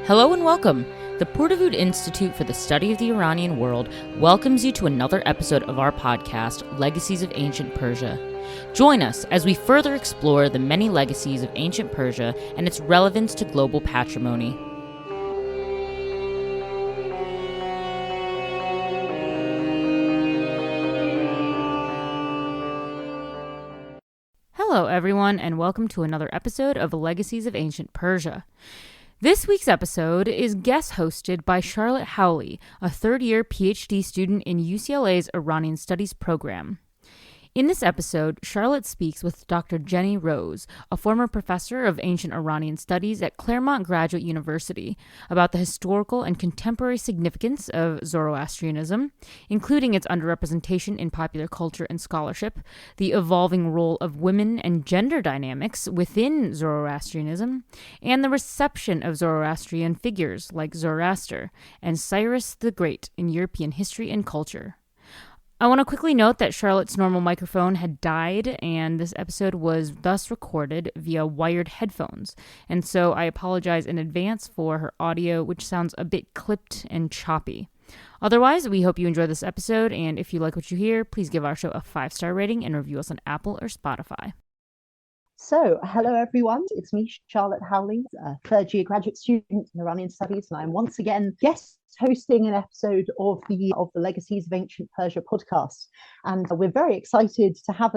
Hello and welcome. The Purdue Institute for the Study of the Iranian World welcomes you to another episode of our podcast, Legacies of Ancient Persia. Join us as we further explore the many legacies of ancient Persia and its relevance to global patrimony. Hello, everyone, and welcome to another episode of Legacies of Ancient Persia. This week's episode is guest hosted by Charlotte Howley, a third-year PhD student in UCLA's Iranian Studies program. In this episode, Charlotte speaks with Dr. Jenny Rose, a former professor of ancient Iranian studies at Claremont Graduate University, about the historical and contemporary significance of Zoroastrianism, including its underrepresentation in popular culture and scholarship, the evolving role of women and gender dynamics within Zoroastrianism, and the reception of Zoroastrian figures like Zoroaster and Cyrus the Great in European history and culture. I want to quickly note that Charlotte's normal microphone had died, and this episode was thus recorded via wired headphones, and so I apologize in advance for her audio, which sounds a bit clipped and choppy. Otherwise, we hope you enjoy this episode, and if you like what you hear, please give our show a 5-star rating and review us on Apple or Spotify. So, hello everyone, it's me, Charlotte Howley, a third-year graduate student in Iranian Studies, and I'm once again guest hosting an episode of the Legacies of Ancient Persia podcast. And we're very excited to have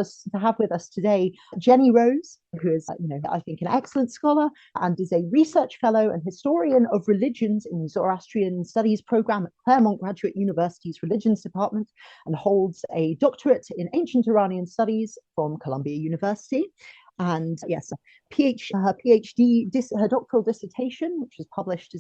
with us today Jenny Rose, who is, I think, an excellent scholar and is a research fellow and historian of religions in the Zoroastrian Studies program at Claremont Graduate University's Religions Department, and holds a doctorate in ancient Iranian studies from Columbia University. And yes, her doctoral dissertation, which was published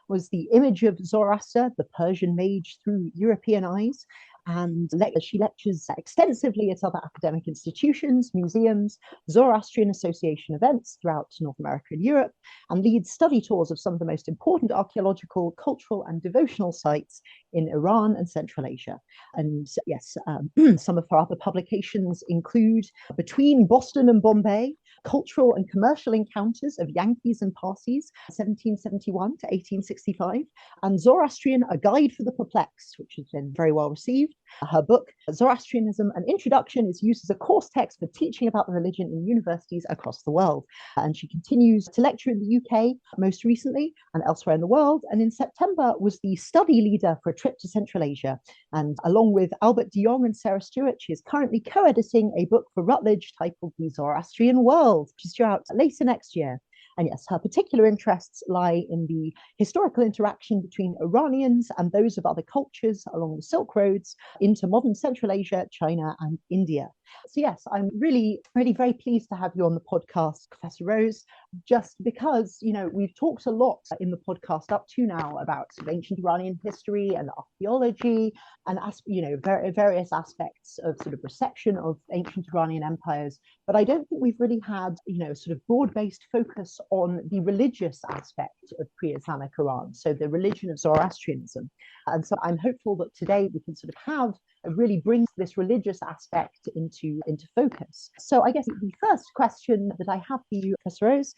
was the image of Zoroaster, the Persian mage through European eyes. And she lectures extensively at other academic institutions, museums, Zoroastrian Association events throughout North America and Europe, and leads study tours of some of the most important archaeological, cultural, and devotional sites in Iran and Central Asia. And yes, some of her other publications include Between Boston and Bombay, Cultural and Commercial Encounters of Yankees and Parsis, 1771 to 1865, and Zoroastrian, A Guide for the Perplexed, which has been very well received. Her book, Zoroastrianism, An Introduction, is used as a course text for teaching about the religion in universities across the world. And she continues to lecture in the UK most recently and elsewhere in the world. And in September was the study leader for a trip to Central Asia. And along with Albert de Jong and Sarah Stewart, she is currently co-editing a book for Routledge titled The Zoroastrian World, which is due out later next year. And yes, her particular interests lie in the historical interaction between Iranians and those of other cultures along the Silk Roads into modern Central Asia, China, and India. So yes, I'm really, really very pleased to have you on the podcast, Professor Rose, just because, we've talked a lot in the podcast up to now about ancient Iranian history and archaeology and, various aspects of sort of reception of ancient Iranian empires. But I don't think we've really had, sort of broad-based focus on the religious aspect of pre-Islamic Iran, so the religion of Zoroastrianism. And so I'm hopeful that today we can sort of really bring this religious aspect into focus. So I guess the first question that I have for you, Professor Rose,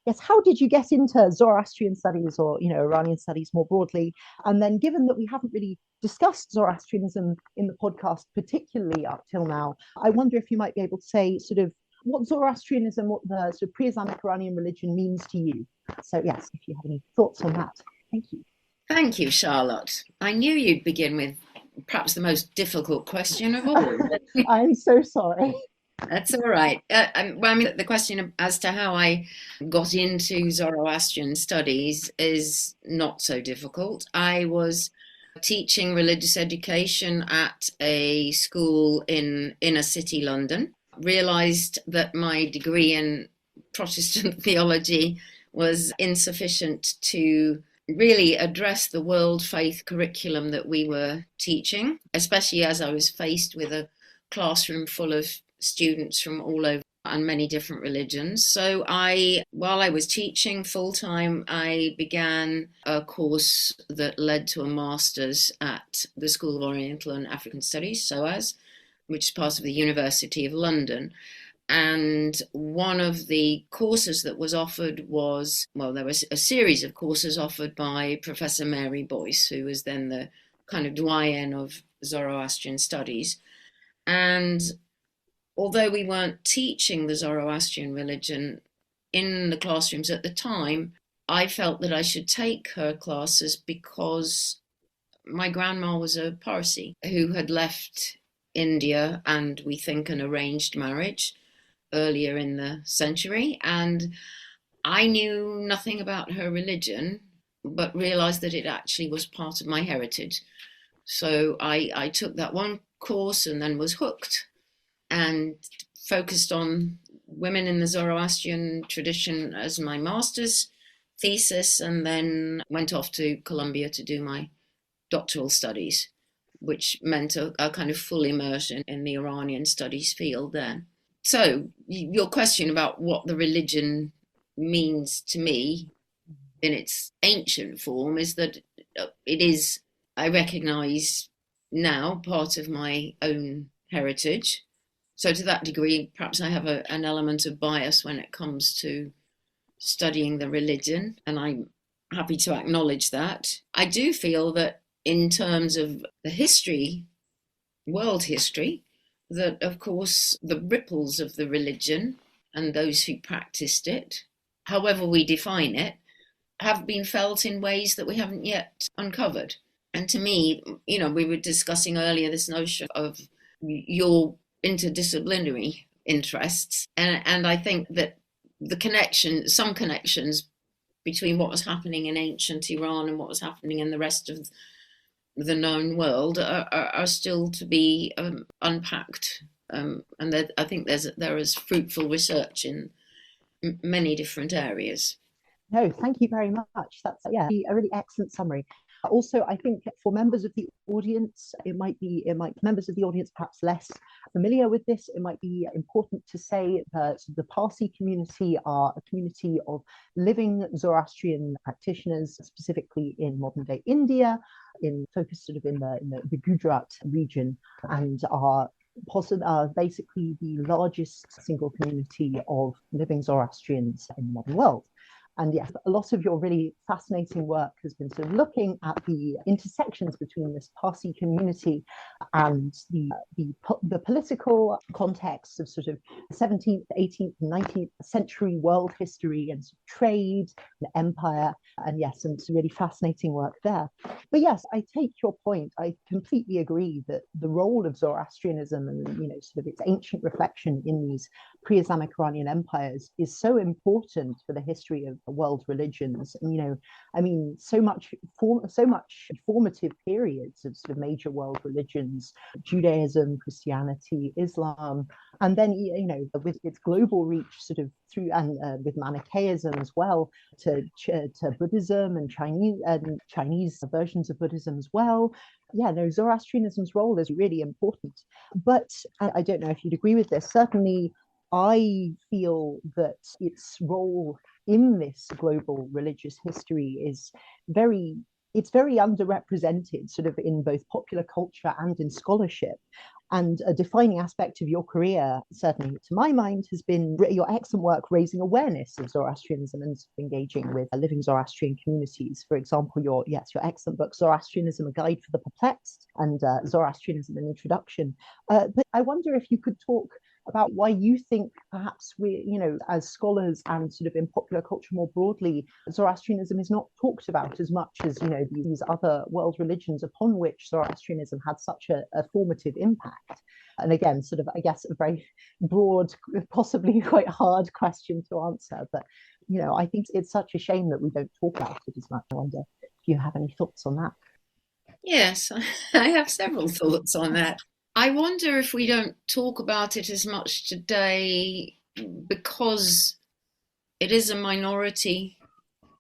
yes, how did you get into Zoroastrian studies or, Iranian studies more broadly? And then given that we haven't really discussed Zoroastrianism in the podcast, particularly up till now, I wonder if you might be able to say sort of what Zoroastrianism, what the sort of pre-Islamic Iranian religion means to you. So yes, if you have any thoughts on that. Thank you. Thank you, Charlotte. I knew you'd begin with perhaps the most difficult question of all. I'm so sorry. That's all right. The question as to how I got into Zoroastrian studies is not so difficult. I was teaching religious education at a school in inner city London, realized that my degree in Protestant theology was insufficient to really address the world faith curriculum that we were teaching, especially as I was faced with a classroom full of students from all over and many different religions. So while I was teaching full-time, I began a course that led to a master's at the School of Oriental and African Studies, SOAS, which is part of the University of London. And one of the courses that was offered was, well, there was a series of courses offered by Professor Mary Boyce, who was then the kind of doyen of Zoroastrian studies. And although we weren't teaching the Zoroastrian religion in the classrooms at the time, I felt that I should take her classes because my grandma was a Parsi who had left India, and we think an arranged marriage earlier in the century. And I knew nothing about her religion, but realized that it actually was part of my heritage. So I took that one course and then was hooked and focused on women in the Zoroastrian tradition as my master's thesis, and then went off to Columbia to do my doctoral studies, which meant a kind of full immersion in the Iranian studies field there. So your question about what the religion means to me in its ancient form is that it is, I recognize now, part of my own heritage. So to that degree, perhaps I have an element of bias when it comes to studying the religion, and I'm happy to acknowledge that. I do feel that in terms of the history, world history, that of course the ripples of the religion and those who practiced it, however we define it, have been felt in ways that we haven't yet uncovered. And to me, we were discussing earlier this notion of your interdisciplinary interests, and I think that some connections between what was happening in ancient Iran and what was happening in the rest of the known world are still to be unpacked, and I think there is fruitful research in many different areas. No, thank you very much. That's a really excellent summary. Also, I think for members of the audience, it might members of the audience perhaps less familiar with this. It might be important to say that the Parsi community are a community of living Zoroastrian practitioners, specifically in modern day India, focused sort of in the Gujarat region, and are basically the largest single community of living Zoroastrians in the modern world. And yes, a lot of your really fascinating work has been sort of looking at the intersections between this Parsi community and the political context of sort of 17th, 18th, and 19th century world history and sort of trade and empire. And yes, some really fascinating work there. But yes, I take your point. I completely agree that the role of Zoroastrianism and sort of its ancient reflection in these pre-Islamic Iranian empires is so important for the history of world religions. And, I mean, so much formative periods of sort of major world religions, Judaism, Christianity, Islam, and then with its global reach sort of through, and with Manichaeism as well, to Buddhism and Chinese versions of Buddhism as well. Yeah, no, Zoroastrianism's role is really important. But I don't know if you'd agree with this. Certainly, I feel that its role in this global religious history is very underrepresented, sort of in both popular culture and in scholarship. And a defining aspect of your career, certainly to my mind, has been your excellent work raising awareness of Zoroastrianism and engaging with living Zoroastrian communities. For example, your excellent book, Zoroastrianism, A Guide for the Perplexed, and Zoroastrianism, An Introduction. But I wonder if you could talk about why you think perhaps we, as scholars and sort of in popular culture more broadly, Zoroastrianism is not talked about as much as, these other world religions upon which Zoroastrianism had such a formative impact. And again, sort of, I guess, a very broad, possibly quite hard question to answer. But, I think it's such a shame that we don't talk about it as much. I wonder if you have any thoughts on that. Yes, I have several thoughts on that. I wonder if we don't talk about it as much today because it is a minority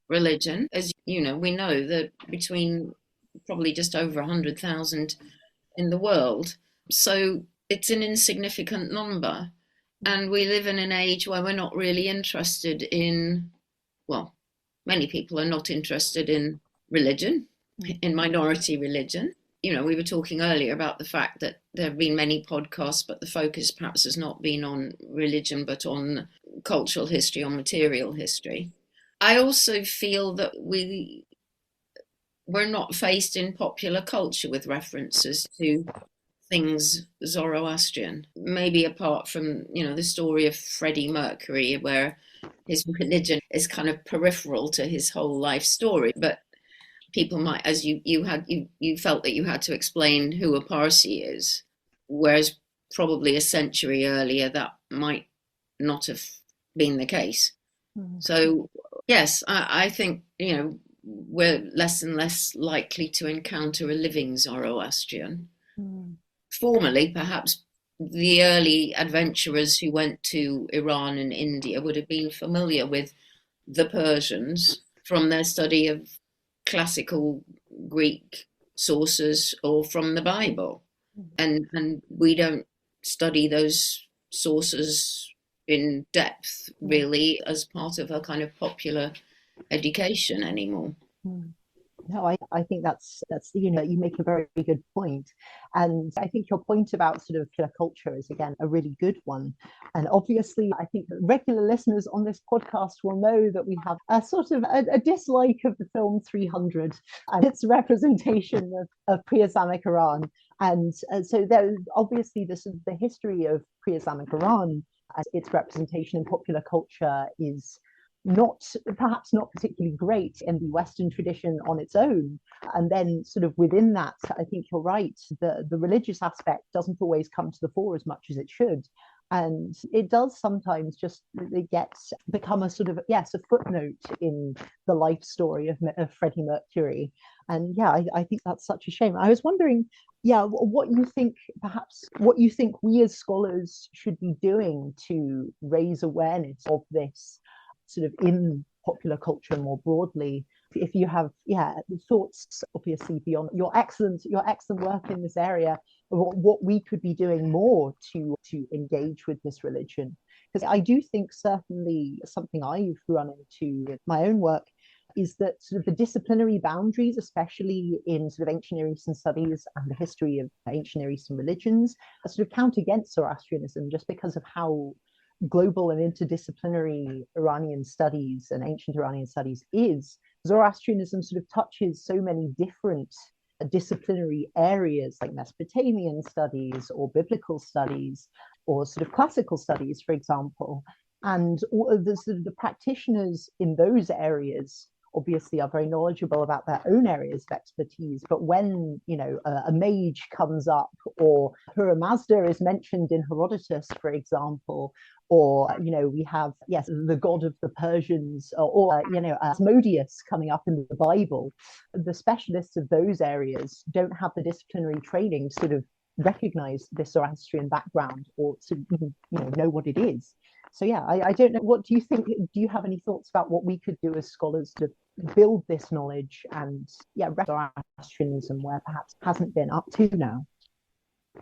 religion. As we know that between probably just over 100,000 in the world. So it's an insignificant number. And we live in an age where we're not really interested in, well, many people are not interested in religion, in minority religion. we were talking earlier about the fact that there have been many podcasts, but the focus perhaps has not been on religion, but on cultural history, on material history. I also feel that we're not faced in popular culture with references to things Zoroastrian, maybe apart from, the story of Freddie Mercury, where his religion is kind of peripheral to his whole life story. But people might, as you felt that you had to explain who a Parsi is, whereas probably a century earlier that might not have been the case. So yes, I think, we're less and less likely to encounter a living Zoroastrian. Formerly, perhaps the early adventurers who went to Iran and India would have been familiar with the Persians from their study of classical Greek sources or from the Bible. And we don't study those sources in depth, really, as part of a kind of popular education anymore. No, I think that's you make a very good point. And I think your point about sort of killer culture is, again, a really good one. And obviously, I think regular listeners on this podcast will know that we have a sort of a dislike of the film 300 and its representation of pre-Islamic Iran. And so there's obviously the history of pre-Islamic Iran as its representation in popular culture is perhaps not particularly great in the Western tradition on its own. And then sort of within that, I think you're right, the religious aspect doesn't always come to the fore as much as it should. And it does sometimes just become a sort of, yes, a footnote in the life story of Freddie Mercury. And yeah, I think that's such a shame. I was wondering, what you think we as scholars should be doing to raise awareness of this sort of in popular culture more broadly. If you have thoughts, obviously, beyond your excellent work in this area, what we could be doing more to engage with this religion. Because I do think certainly something I've run into with my own work is that sort of the disciplinary boundaries, especially in sort of ancient Near Eastern studies and the history of ancient Near Eastern religions, are sort of count against Zoroastrianism just because of how global and interdisciplinary Iranian studies and ancient Iranian studies is. Zoroastrianism sort of touches so many different disciplinary areas like Mesopotamian studies or biblical studies or sort of classical studies, for example. And all of the practitioners in those areas obviously are very knowledgeable about their own areas of expertise. But when, a mage comes up, or Ahura Mazda is mentioned in Herodotus, for example, or, we have, yes, the god of the Persians, or Asmodeus coming up in the Bible, the specialists of those areas don't have the disciplinary training to sort of recognize this Zoroastrian background or to even, know what it is. So yeah, I don't know. What do you think? Do you have any thoughts about what we could do as scholars to build this knowledge and Zoroastrianism where perhaps hasn't been up to now?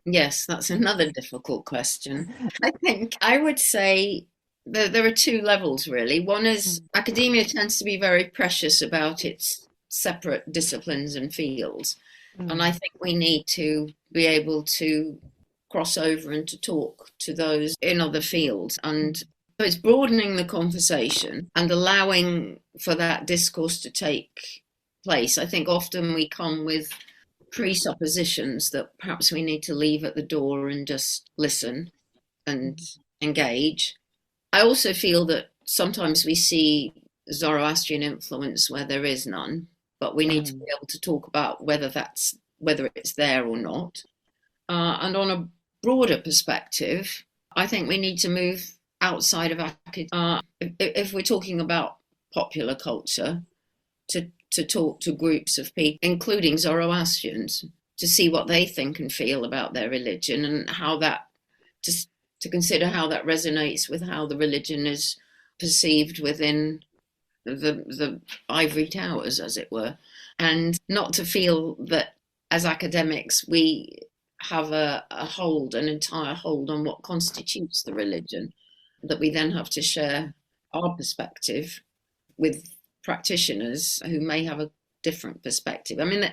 Yes, that's another difficult question. I think I would say there are two levels, really. One is academia tends to be very precious about its separate disciplines and fields. And I think we need to be able to cross over and to talk to those in other fields. And so it's broadening the conversation and allowing for that discourse to take place. I think often we come with presuppositions that perhaps we need to leave at the door and just listen and engage. I also feel that sometimes we see Zoroastrian influence where there is none, but we need to be able to talk about whether it's there or not. And on a broader perspective, I think we need to move outside of academia. If we're talking about popular culture, to talk to groups of people, including Zoroastrians, to see what they think and feel about their religion and how that, to consider how that resonates with how the religion is perceived within the ivory towers, as it were, and not to feel that as academics we have an entire hold on what constitutes the religion, that we then have to share our perspective with practitioners who may have a different perspective. I mean,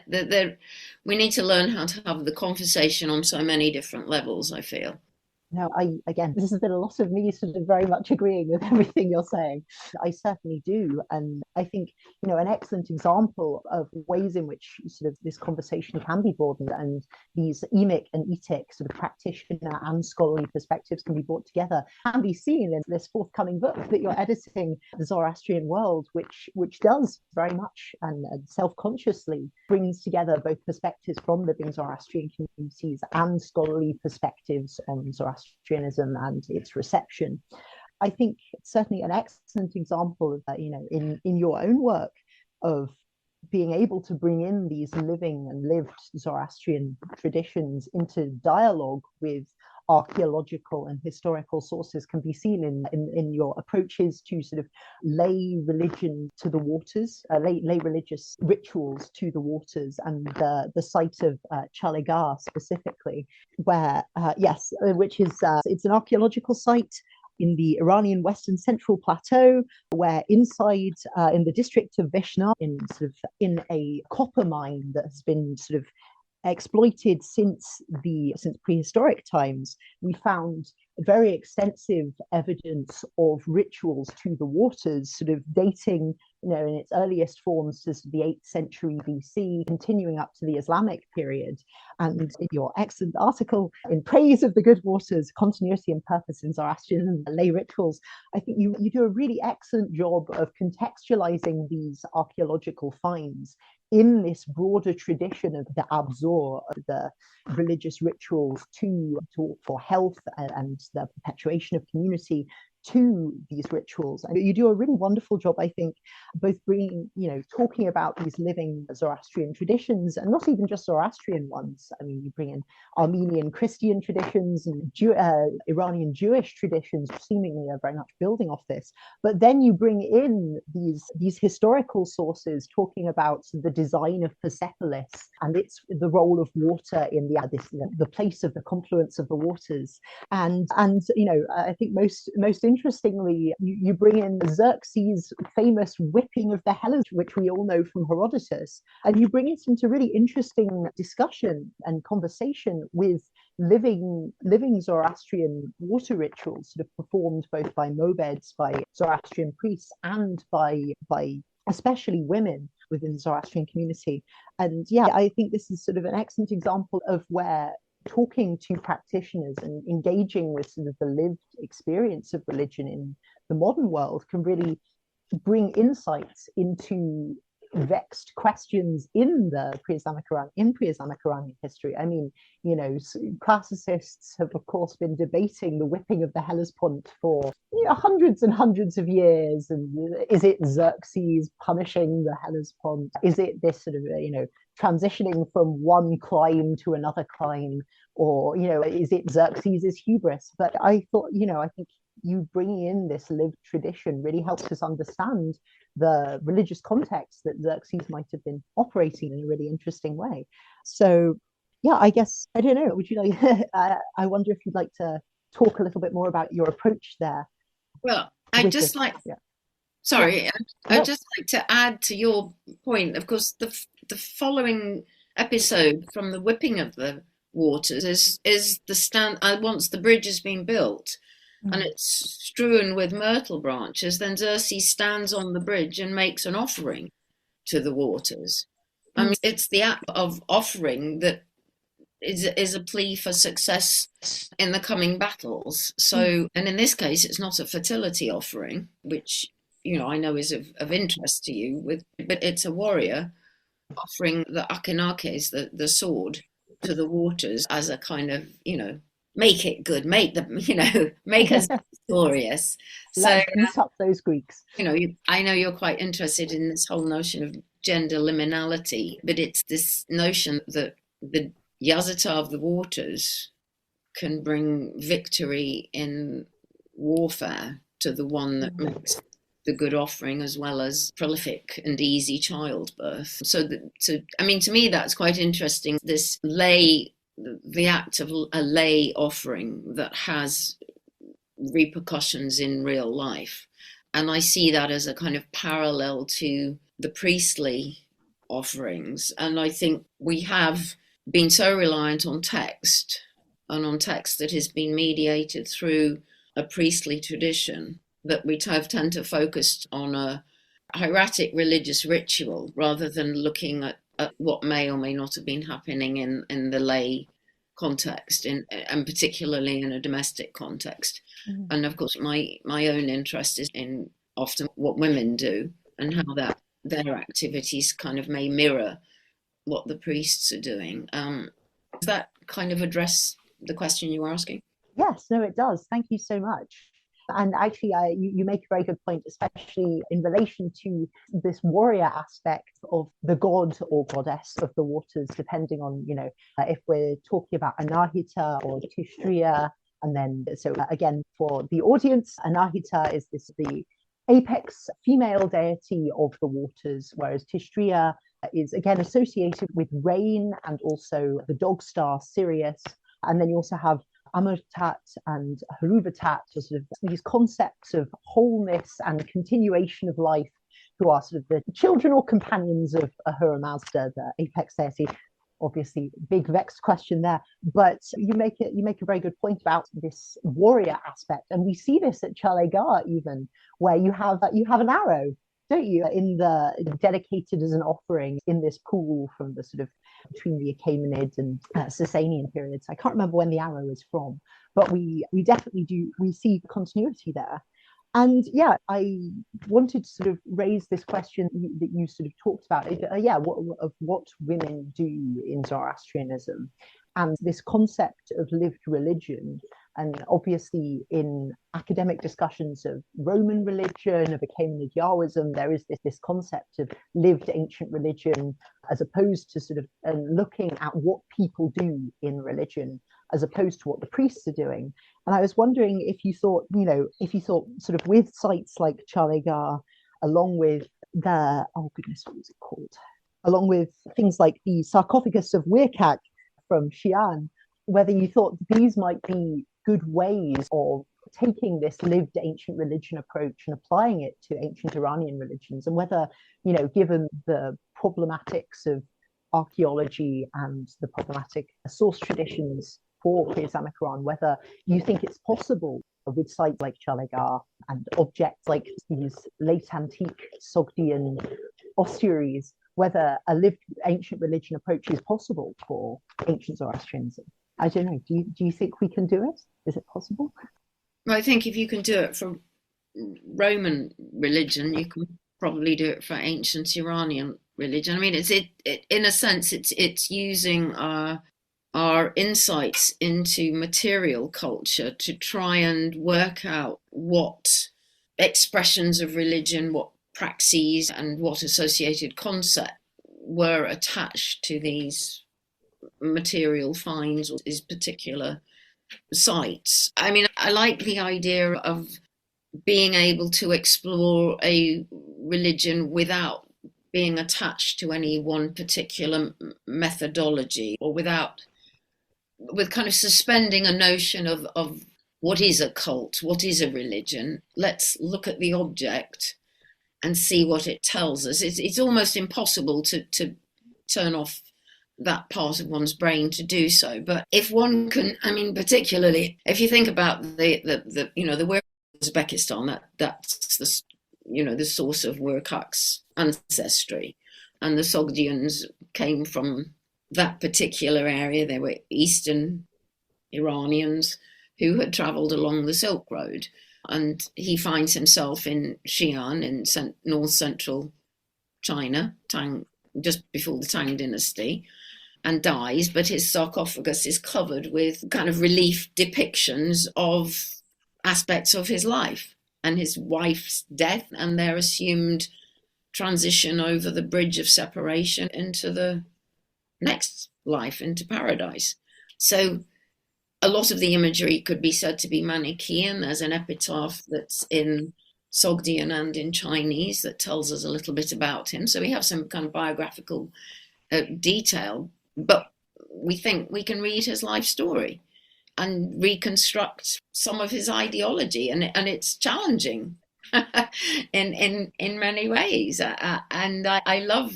we need to learn how to have the conversation on so many different levels, I feel. No, again, this has been a lot of me sort of very much agreeing with everything you're saying. I certainly do. And I think, an excellent example of ways in which sort of this conversation can be broadened and these emic and etic sort of practitioner and scholarly perspectives can be brought together can be seen in this forthcoming book that you're editing, The Zoroastrian World, which does very much and self-consciously brings together both perspectives from living Zoroastrian communities and scholarly perspectives on Zoroastrianism and its reception. I think certainly an excellent example of that, in your own work of being able to bring in these living and lived Zoroastrian traditions into dialogue with archaeological and historical sources can be seen in your approaches to sort of lay religion to the waters, lay religious rituals to the waters, and the site of Chaligar specifically, where which is it's an archaeological site in the Iranian Western Central Plateau, where inside in the district of Vishnu, in a copper mine that has been sort of exploited since prehistoric times, we found very extensive evidence of rituals to the waters, sort of dating, in its earliest forms to the 8th century BC, continuing up to the Islamic period. And in your excellent article in praise of the good waters, continuity and purpose in Zoroastrian lay rituals, I think you do a really excellent job of contextualizing these archaeological finds in this broader tradition of the abzor, of the religious rituals for health and the perpetuation of community, to these rituals. And you do a really wonderful job, I think, both bringing, talking about these living Zoroastrian traditions, and not even just Zoroastrian ones. I mean, you bring in Armenian Christian traditions and Iranian Jewish traditions, seemingly are very much building off this. But then you bring in these historical sources talking about the design of Persepolis and the role of water in the place of the confluence of the waters. And I think most interestingly, you bring in Xerxes' famous whipping of the Hellespont, which we all know from Herodotus, and you bring it into really interesting discussion and conversation with living Zoroastrian water rituals, sort of performed both by mobeds, by Zoroastrian priests, and by especially women within the Zoroastrian community. And I think this is sort of an excellent example of where talking to practitioners and engaging with sort of the lived experience of religion in the modern world can really bring insights into vexed questions in the pre-Islamic Iranian history. I mean, classicists have of course been debating the whipping of the Hellespont for hundreds and hundreds of years. And is it Xerxes punishing the Hellespont? Is it this sort of transitioning from one clime to another clime, or is it Xerxes' hubris? But I thought, I think you bringing in this lived tradition really helps us understand the religious context that Xerxes might have been operating in a really interesting way. So I guess, I don't know, would you like I wonder if you'd like to talk a little bit more about your approach there. Well, I'd just like to add to your point. Of course, the following episode from the whipping of the waters is the stand. Once the bridge has been built and it's strewn with myrtle branches, then Xerxes stands on the bridge and makes an offering to the waters. I mean, it's the act of offering that is a plea for success in the coming battles. So, and in this case, it's not a fertility offering, which I know is of interest to you, but it's a warrior offering the akinakes, the sword, to the waters as a kind of make it good, make us victorious. So let's up those Greeks. I know you're quite interested in this whole notion of gender liminality, but it's this notion that the Yazata of the waters can bring victory in warfare to the one that makes the good offering, as well as prolific and easy childbirth. So to me, that's quite interesting. This the act of a lay offering that has repercussions in real life. And I see that as a kind of parallel to the priestly offerings. And I think we have been so reliant on text, and on text that has been mediated through a priestly tradition, that we have tend to focus on a hieratic religious ritual rather than looking at what may or may not have been happening in the lay context, and particularly in a domestic context. And of course, my own interest is in often what women do and how that their activities kind of may mirror what the priests are doing. Does that kind of address the question you were asking? Yes, no, it does. Thank you so much. And actually, you make a very good point, especially in relation to this warrior aspect of the god or goddess of the waters, depending on, if we're talking about Anahita or Tishriya. And then, so again, for the audience, Anahita is the apex female deity of the waters, whereas Tishriya is again associated with rain and also the dog star Sirius. And then you also have Amurtat and Haruvatat, so sort of these concepts of wholeness and continuation of life, who are sort of the children or companions of Ahura Mazda, the apex deity. Obviously, big vexed question there, but you make a very good point about this warrior aspect, and we see this at Chalega even, where you have an arrow, don't you, in the dedicated as an offering in this pool from the sort of between the Achaemenid and Sasanian periods. I can't remember when the arrow is from, but we definitely we see continuity there. And yeah, I wanted to sort of raise this question that you sort of talked about, of what women do in Zoroastrianism, and this concept of lived religion. And obviously, in academic discussions of Roman religion, of Achaemenid Yahwism, there is this concept of lived ancient religion, as opposed to sort of looking at what people do in religion, as opposed to what the priests are doing. And I was wondering if you thought sort of with sites like Chalega, along with what was it called? Along with things like the sarcophagus of Wirkak from Xi'an, whether you thought these might be good ways of taking this lived ancient religion approach and applying it to ancient Iranian religions, and whether, given the problematics of archaeology and the problematic source traditions for pre-Islamic Iran, whether you think it's possible with sites like Chalega and objects like these late antique Sogdian ossuaries, whether a lived ancient religion approach is possible for ancient Zoroastrianism. I don't know. Do you think we can do it? Is it possible? Well, I think if you can do it for Roman religion, you can probably do it for ancient Iranian religion. I mean, in a sense, it's using our insights into material culture to try and work out what expressions of religion, what praxes, and what associated concept were attached to these material finds or these particular sites. I mean, I like the idea of being able to explore a religion without being attached to any one particular methodology, or with kind of suspending a notion of what is a cult, what is a religion. Let's look at the object and see what it tells us. It's almost impossible to turn off that part of one's brain to do so. But if one can, I mean, particularly if you think about the work of Uzbekistan, that's the source of Wirkak's ancestry, and the Sogdians came from that particular area. They were Eastern Iranians who had travelled along the Silk Road, and he finds himself in Xi'an in north central China, just before the Tang dynasty, and dies, but his sarcophagus is covered with kind of relief depictions of aspects of his life and his wife's death and their assumed transition over the bridge of separation into the next life, into paradise. So a lot of the imagery could be said to be Manichaean. There's an epitaph that's in Sogdian and in Chinese that tells us a little bit about him. So we have some kind of biographical detail, but we think we can read his life story and reconstruct some of his ideology, and it's challenging in many ways. And I love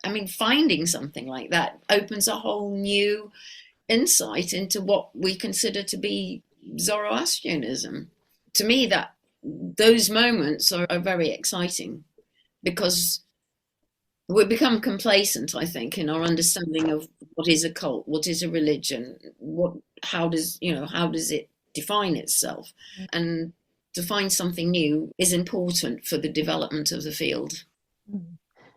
I mean, finding something like that opens a whole new insight into what we consider to be Zoroastrianism. To me, that those moments are very exciting because we become complacent, I think, in our understanding of what is a cult, what is a religion, how does it define itself, and to find something new is important for the development of the field.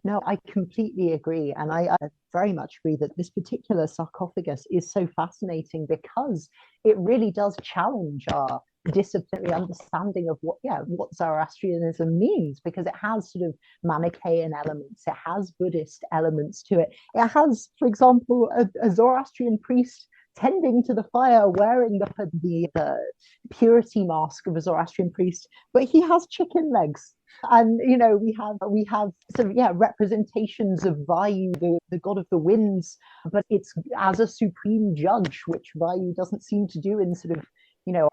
No, I completely agree. And I very much agree that this particular sarcophagus is so fascinating because it really does challenge our disciplinary understanding of what Zoroastrianism means, because it has sort of Manichaean elements, it has Buddhist elements to it. It has, for example, a Zoroastrian priest tending to the fire wearing the purity mask of a Zoroastrian priest, but he has chicken legs. And we have sort of representations of Vayu, the god of the winds, but it's as a supreme judge, which Vayu doesn't seem to do in sort of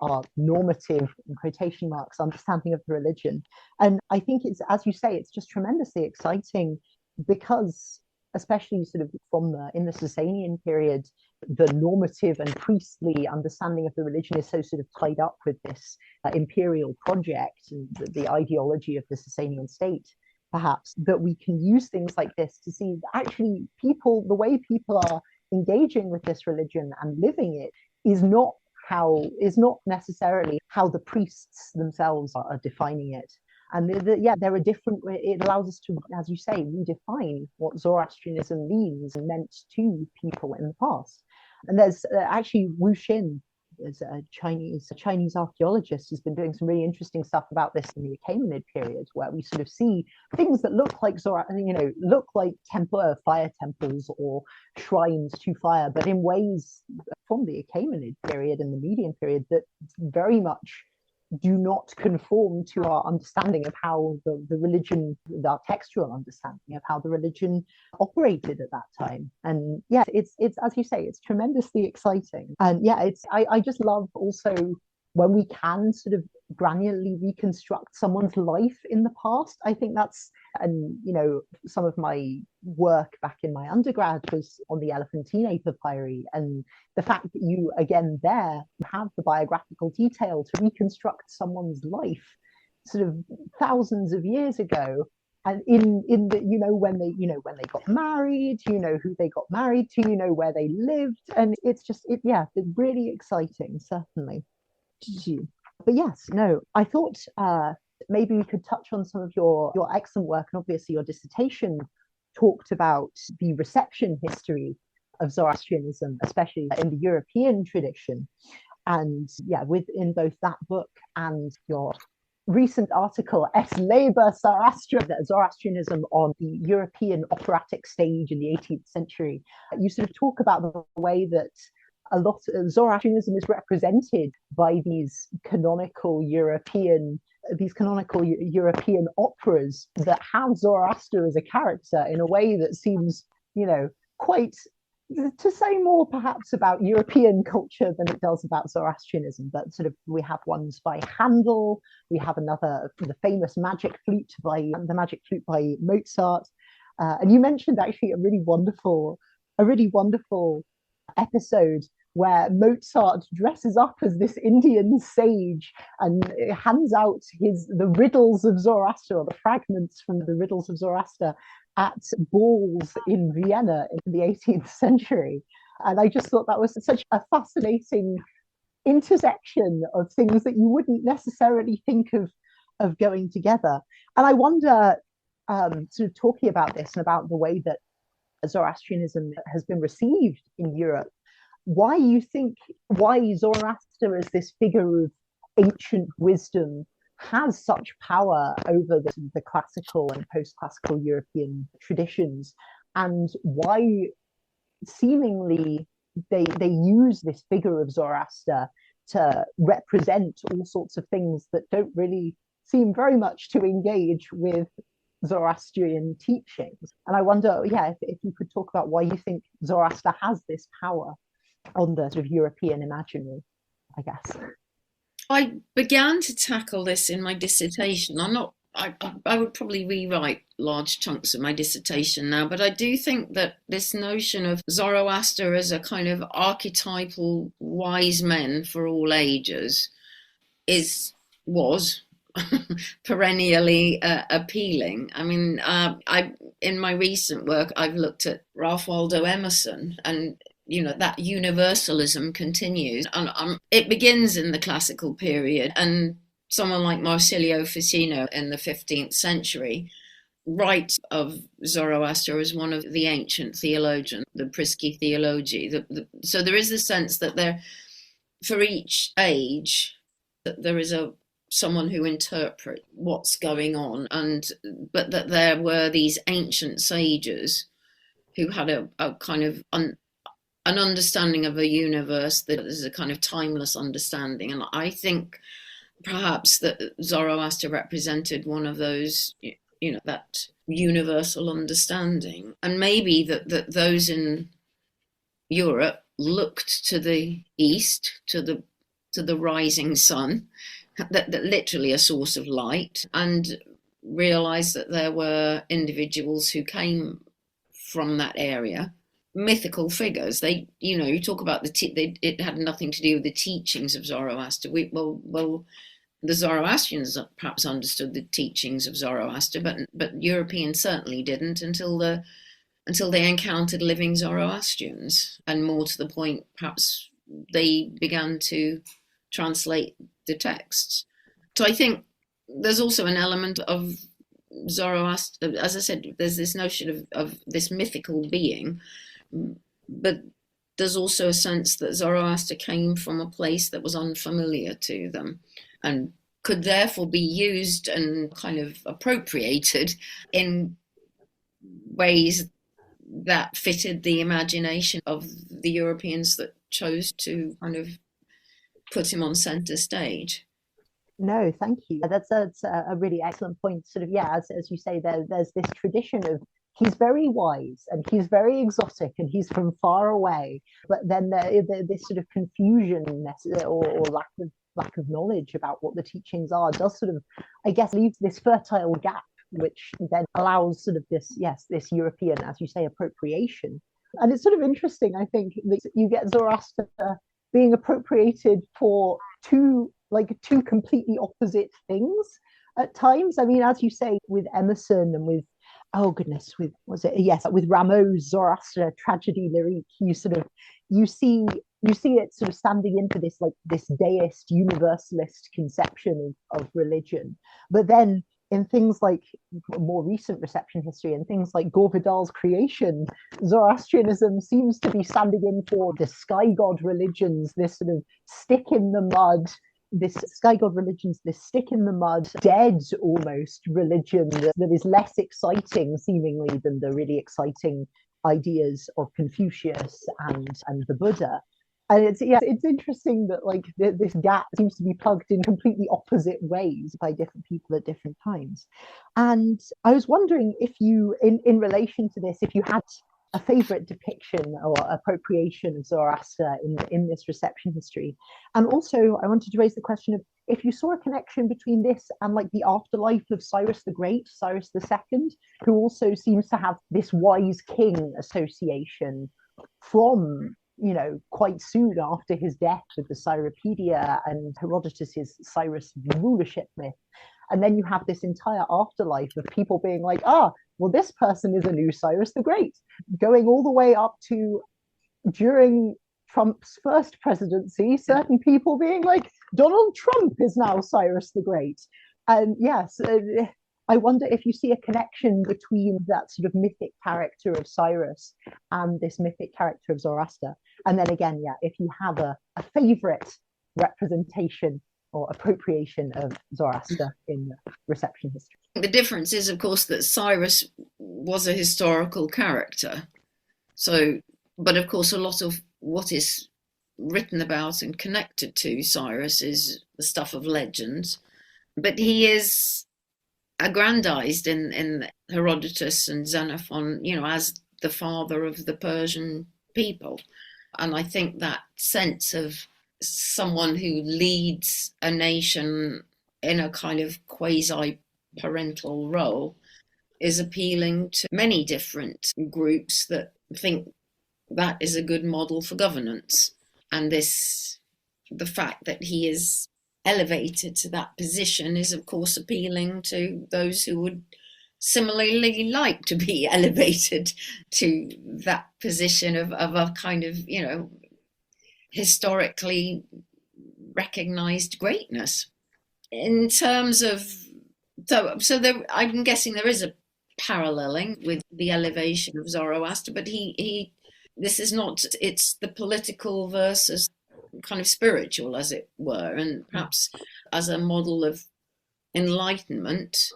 our normative, in quotation marks, understanding of the religion. And I think it's, as you say, it's just tremendously exciting because, especially sort of in the Sasanian period, the normative and priestly understanding of the religion is so sort of tied up with this imperial project and the ideology of the Sasanian state, perhaps, that we can use things like this to see actually the way people are engaging with this religion and living it is not necessarily how the priests themselves are defining it. And there are different. It allows us to, as you say, redefine what Zoroastrianism means and meant to people in the past. And there's actually Wu Xin, is a Chinese archaeologist who's been doing some really interesting stuff about this in the Achaemenid period, where we sort of see things that look like fire temples or shrines to fire, but in ways from the Achaemenid period and the Median period that very much do not conform to our understanding of how the religion, our textual understanding of how the religion operated at that time. And it's as you say, it's tremendously exciting. And I just love also when we can sort of granularly reconstruct someone's life in the past. I think that's, and some of my work back in my undergrad was on the Elephantine papyri, and the fact that you again there have the biographical detail to reconstruct someone's life sort of thousands of years ago, and in the when they got married, who they got married to, where they lived, and it's really exciting, certainly. But yes, no, I thought maybe we could touch on some of your excellent work, and obviously your dissertation talked about the reception history of Zoroastrianism, especially in the European tradition. And within both that book and your recent article, Es Lebe Zoroastrianism on the European operatic stage in the 18th century, you sort of talk about the way that a lot of Zoroastrianism is represented by these canonical European operas that have Zoroaster as a character in a way that seems, quite, to say more perhaps about European culture than it does about Zoroastrianism. But sort of we have ones by Handel, we have the famous magic flute by Mozart, and you mentioned actually a really wonderful episode where Mozart dresses up as this Indian sage and hands out the riddles of Zoroaster, or the fragments from the riddles of Zoroaster, at balls in Vienna in the 18th century. And I just thought that was such a fascinating intersection of things that you wouldn't necessarily think of going together. And I wonder, sort of talking about this and about the way that Zoroastrianism has been received in Europe, why Zoroaster as this figure of ancient wisdom has such power over the classical and post-classical European traditions, and why seemingly they use this figure of Zoroaster to represent all sorts of things that don't really seem very much to engage with Zoroastrian teachings. And I wonder, if you could talk about why you think Zoroaster has this power on the sort of European imaginary, I guess. I began to tackle this in my dissertation. I'm I would probably rewrite large chunks of my dissertation now, but I do think that this notion of Zoroaster as a kind of archetypal wise men for all ages was perennially appealing. I mean, in my recent work, I've looked at Ralph Waldo Emerson, and that universalism continues, and it begins in the classical period, and someone like Marsilio Ficino in the 15th century writes of Zoroaster as one of the ancient theologians, the Prisci theologi. So there is the sense that for each age, that there is someone who interprets what's going on, but that there were these ancient sages who had a kind of an understanding of a universe that is a kind of timeless understanding. And I think perhaps that Zoroaster represented one of those, that universal understanding. And maybe that those in Europe looked to the east, to the rising sun, that literally a source of light, and realized that there were individuals who came from that area, mythical figures. You talk about it had nothing to do with the teachings of Zoroaster. The Zoroastrians perhaps understood the teachings of Zoroaster, but Europeans certainly didn't until they encountered living Zoroastrians, and more to the point, perhaps they began to translate the texts. So I think there's also an element of Zoroaster, as I said, there's this notion of this mythical being, but there's also a sense that Zoroaster came from a place that was unfamiliar to them and could therefore be used and kind of appropriated in ways that fitted the imagination of the Europeans that chose to kind of put him on center stage. No, thank you. That's a really excellent point. Sort of, yeah, as you say, there's this tradition of he's very wise and he's very exotic and he's from far away, but then this sort of confusion or lack of knowledge about what the teachings are does sort of, I guess, leaves this fertile gap, which then allows sort of this European, as you say, appropriation. And it's sort of interesting, I think, that you get Zoroaster being appropriated for two completely opposite things at times. I mean, as you say, with Emerson and with with Rameau's Zoroaster tragedy lyrique, you see it sort of standing in for this deist universalist conception of religion. But then in things like more recent reception history and things like Gore Vidal's Creation, Zoroastrianism seems to be standing in for the sky god religions, this sort of stick in the mud, this sky god religions, this stick in the mud, dead almost religion that is less exciting seemingly than the really exciting ideas of Confucius and the Buddha. And it's interesting that this gap seems to be plugged in completely opposite ways by different people at different times. And I was wondering if you, in relation to this, if you had a favorite depiction or appropriation of Zoroaster in this reception history. And also I wanted to raise the question of if you saw a connection between this and the afterlife of Cyrus the Great, Cyrus II, who also seems to have this wise king association from quite soon after his death with the Cyropedia and Herodotus's Cyrus rulership myth. And then you have this entire afterlife of people being like, well, this person is a new Cyrus the Great, going all the way up to during Trump's first presidency, certain people being like, Donald Trump is now Cyrus the Great. And yes, I wonder if you see a connection between that sort of mythic character of Cyrus and this mythic character of Zoroaster. And then again, if you have a favorite representation or appropriation of Zoroaster in reception history. The difference is, of course, that Cyrus was a historical character. So, but of course, a lot of what is written about and connected to Cyrus is the stuff of legends. But he is aggrandized in Herodotus and Xenophon, as the father of the Persian people. And I think that sense of someone who leads a nation in a kind of quasi parental role is appealing to many different groups that think that is a good model for governance. And the fact that he is elevated to that position is, of course, appealing to those who would similarly like to be elevated to that position of a kind of, historically recognized greatness. In terms of, I'm guessing there is a paralleling with the elevation of Zoroaster, but this is not, it's the political versus kind of spiritual, as it were, and perhaps as a model of enlightenment,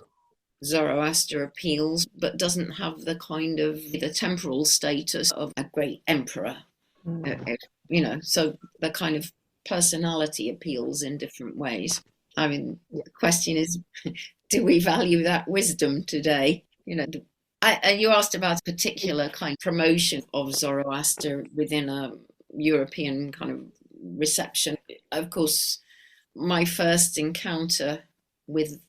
Zoroaster appeals, but doesn't have the kind of the temporal status of a great emperor, so the kind of personality appeals in different ways. I mean, the question is, do we value that wisdom today? You asked about a particular kind of promotion of Zoroaster within a European kind of reception. Of course, my first encounter with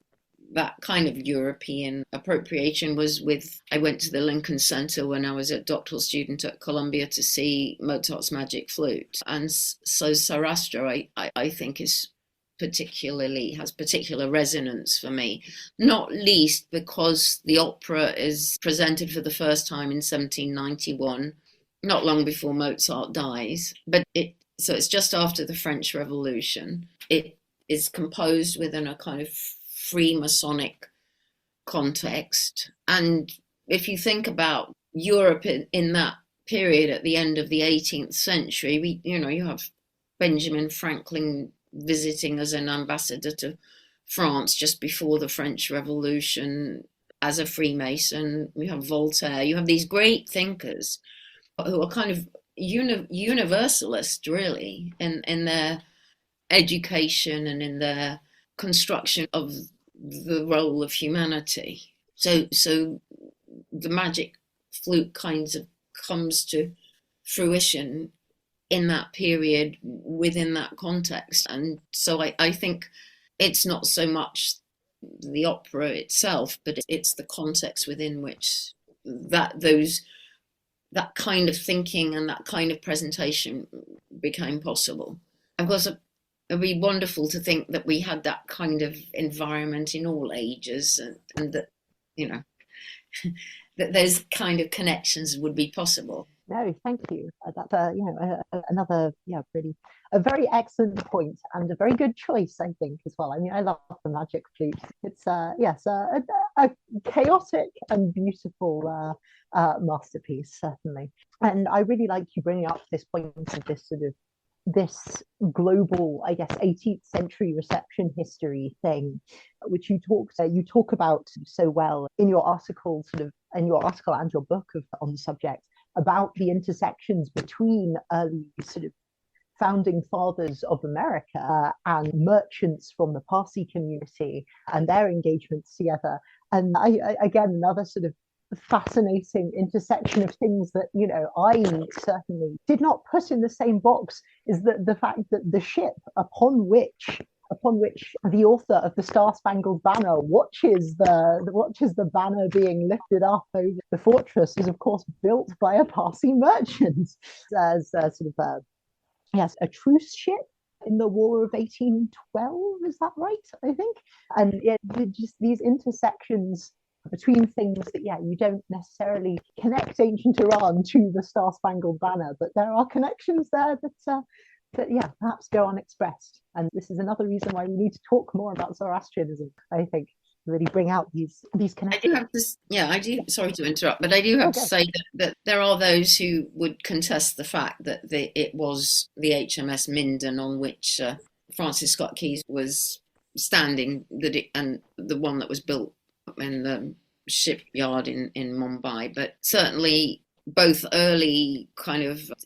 that kind of European appropriation was I went to the Lincoln Center when I was a doctoral student at Columbia to see Mozart's Magic Flute. And so Zoroaster, I think, has particular resonance for me, not least because the opera is presented for the first time in 1791, not long before Mozart dies, but so it's just after the French Revolution. It is composed within a kind of Freemasonic context. And if you think about Europe in that period at the end of the 18th century, you have Benjamin Franklin visiting as an ambassador to France just before the French Revolution as a Freemason. You have Voltaire. You have these great thinkers who are kind of universalist, really, in their education and in their construction of the role of humanity. So the magic flute kinds of comes to fruition in that period within that context. And so I think it's not so much the opera itself, but it's the context within which that kind of thinking and that kind of presentation became possible. Of course, it'd be wonderful to think that we had that kind of environment in all ages, and that, that those kind of connections would be possible. No, thank you. That's another really a very excellent point and a very good choice, I think, as well. I mean, I love the Magic Flute. It's a chaotic and beautiful masterpiece, certainly. And I really like you bringing up this point of this global, I guess, 18th century reception history thing, which you talk about so well in your article, and your book on the subject, about the intersections between early founding fathers of America and merchants from the Parsi community and their engagements together. And again, another fascinating intersection of things that I certainly did not put in the same box is the fact that the ship upon which the author of the Star-Spangled Banner watches the banner being lifted up over the fortress is, of course, built by a Parsi merchant as a truce ship in the War of 1812. Is that right? I think. And just these intersections between things that you don't necessarily connect ancient Iran to the Star-Spangled Banner, but there are connections there that perhaps go unexpressed. And this is another reason why we need to talk more about Zoroastrianism, I think, really bring out these connections. I do, sorry to interrupt, but I do have to say that there are those who would contest the fact that it was the HMS Minden on which Francis Scott Key's was standing, and the one that was built in the shipyard in Mumbai. But certainly both early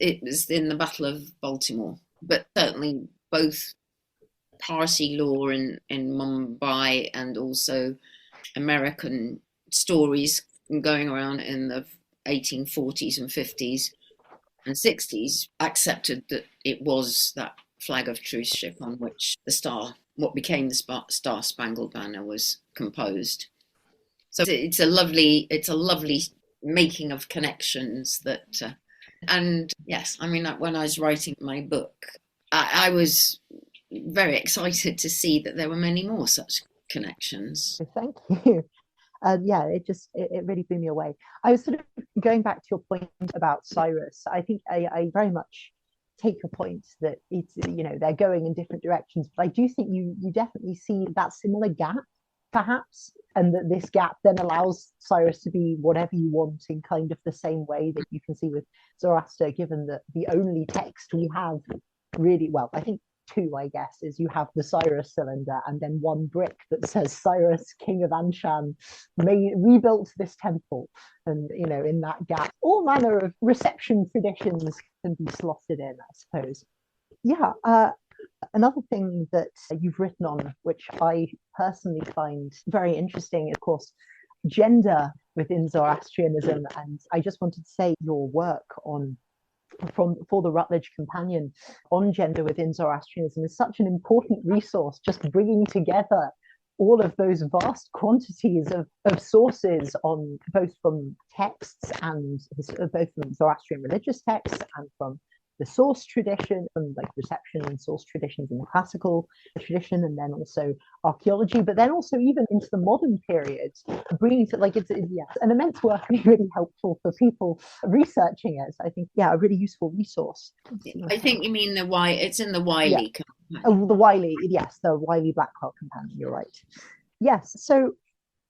it was in the Battle of Baltimore, but certainly both Parsi law in Mumbai and also American stories going around in the 1840s and 50s and 60s accepted that it was that flag of truce ship on which what became the Star-Spangled Banner was composed. So it's a lovely making of connections that, and yes, I mean, like when I was writing my book, I was very excited to see that there were many more such connections. Thank you. Yeah, it really blew me away. I was sort of going back to your point about Cyrus. I think I very much take your point that it's, they're going in different directions, but I do think you definitely see that similar gap, perhaps, and that this gap then allows Cyrus to be whatever you want in kind of the same way that you can see with Zoroaster, given that the only text we have really, well, I think two, I guess, is you have the Cyrus cylinder and then one brick that says Cyrus, King of Anshan, rebuilt this temple. And, in that gap, all manner of reception traditions can be slotted in, I suppose. Yeah. Another thing that you've written on, which I personally find very interesting, of course, gender within Zoroastrianism. And I just wanted to say your work for the Rutledge Companion on gender within Zoroastrianism is such an important resource, just bringing together all of those vast quantities of sources on both from texts and both from Zoroastrian religious texts and from the source tradition, from like reception and source traditions in the classical tradition, and then also archaeology, but then also even into the modern period, bringing to it's an immense work and really helpful for people researching it. I think, a really useful resource. I think you mean it's in the Wiley Companion. Oh, the Wiley, yes, the Wiley Blackwell Companion, you're right. Yes, so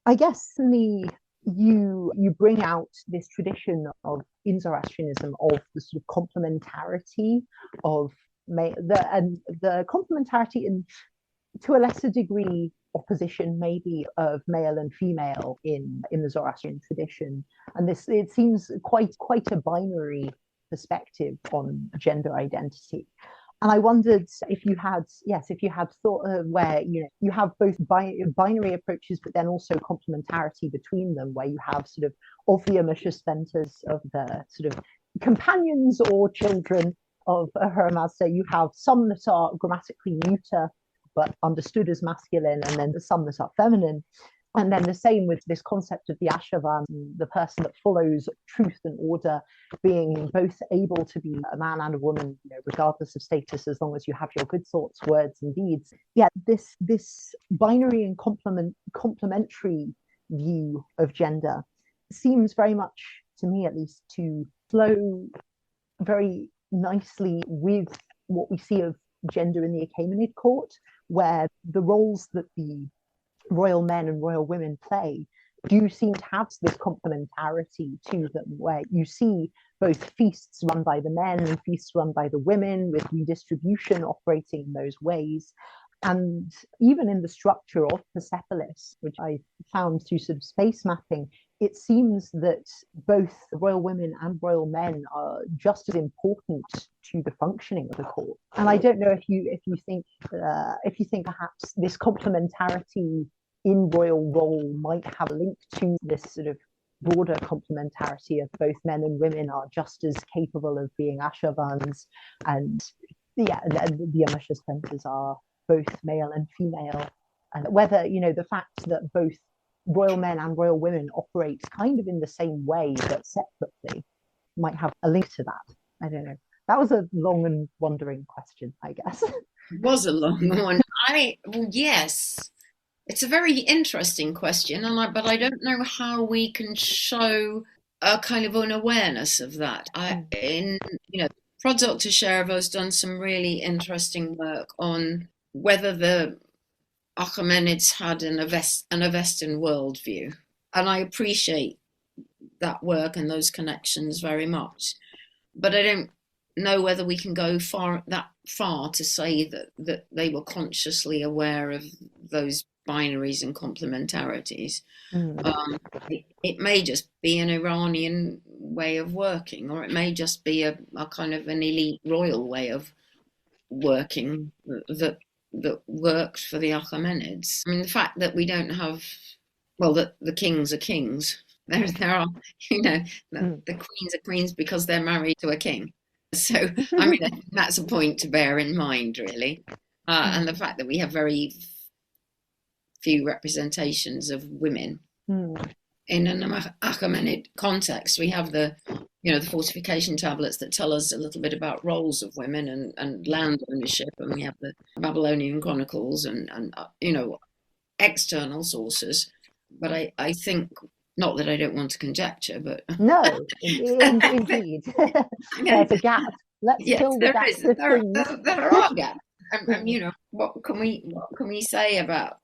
I guess you bring out this tradition of in Zoroastrianism of the sort of complementarity of the complementarity in, to a lesser degree, opposition maybe of male and female in the Zoroastrian tradition, and it seems quite a binary perspective on gender identity. And I wondered if you had thought where you have both binary approaches, but then also complementarity between them, where you have sort of the Amishaspentas, of the sort of companions or children of Ahura Mazda. You have some that are grammatically neuter but understood as masculine, and then some that are feminine. And then the same with this concept of the Ashavan, the person that follows truth and order, being both able to be a man and a woman, regardless of status, as long as you have your good thoughts, words, and deeds. Yeah, this binary and complementary view of gender seems very much, to me at least, to flow very nicely with what we see of gender in the Achaemenid court, where the roles that the royal men and royal women play do seem to have this complementarity to them, where you see both feasts run by the men and feasts run by the women, with redistribution operating in those ways. And even in the structure of Persepolis, which I found through sort of space mapping, it seems that both royal women and royal men are just as important to the functioning of the court. And I don't know if you think perhaps this complementarity in royal role might have a link to this sort of broader complementarity of both men and women are just as capable of being Ashavans, and the Amishaspentas are both male and female, and whether the fact that both royal men and royal women operate kind of in the same way but separately might have a link to that. I don't know. That was a long and wandering question, I guess. It was a long one. Yes. It's a very interesting question, but I don't know how we can show a kind of an awareness of that. Prod Dr. Sherivo's done some really interesting work on whether the Achaemenids had an Avestan worldview, and I appreciate that work and those connections very much. But I don't know whether we can go that far to say that they were consciously aware of those binaries and complementarities. It may just be an Iranian way of working, or it may just be a kind of an elite royal way of working that worked for the Achaemenids. I mean, the fact that we don't have, that the kings are kings. There are, the queens are queens because they're married to a king. So, I mean, that's a point to bear in mind, really. And the fact that we have very few representations of women in an Achaemenid context. We have the fortification tablets that tell us a little bit about roles of women and land ownership, and we have the Babylonian chronicles and external sources. But I think, not that I don't want to conjecture, but no, indeed, there's a gap. Let's fill the gaps with things. There are gaps. And what can we say about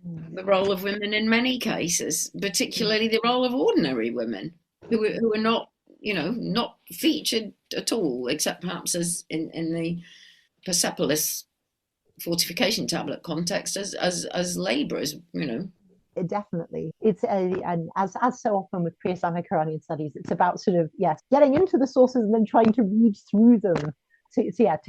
the role of women in many cases, particularly the role of ordinary women who are not featured at all, except perhaps as in the Persepolis fortification tablet context as laborers, Definitely. It's and as so often with pre-Islamic Iranian studies, it's about sort of, getting into the sources and then trying to read through them to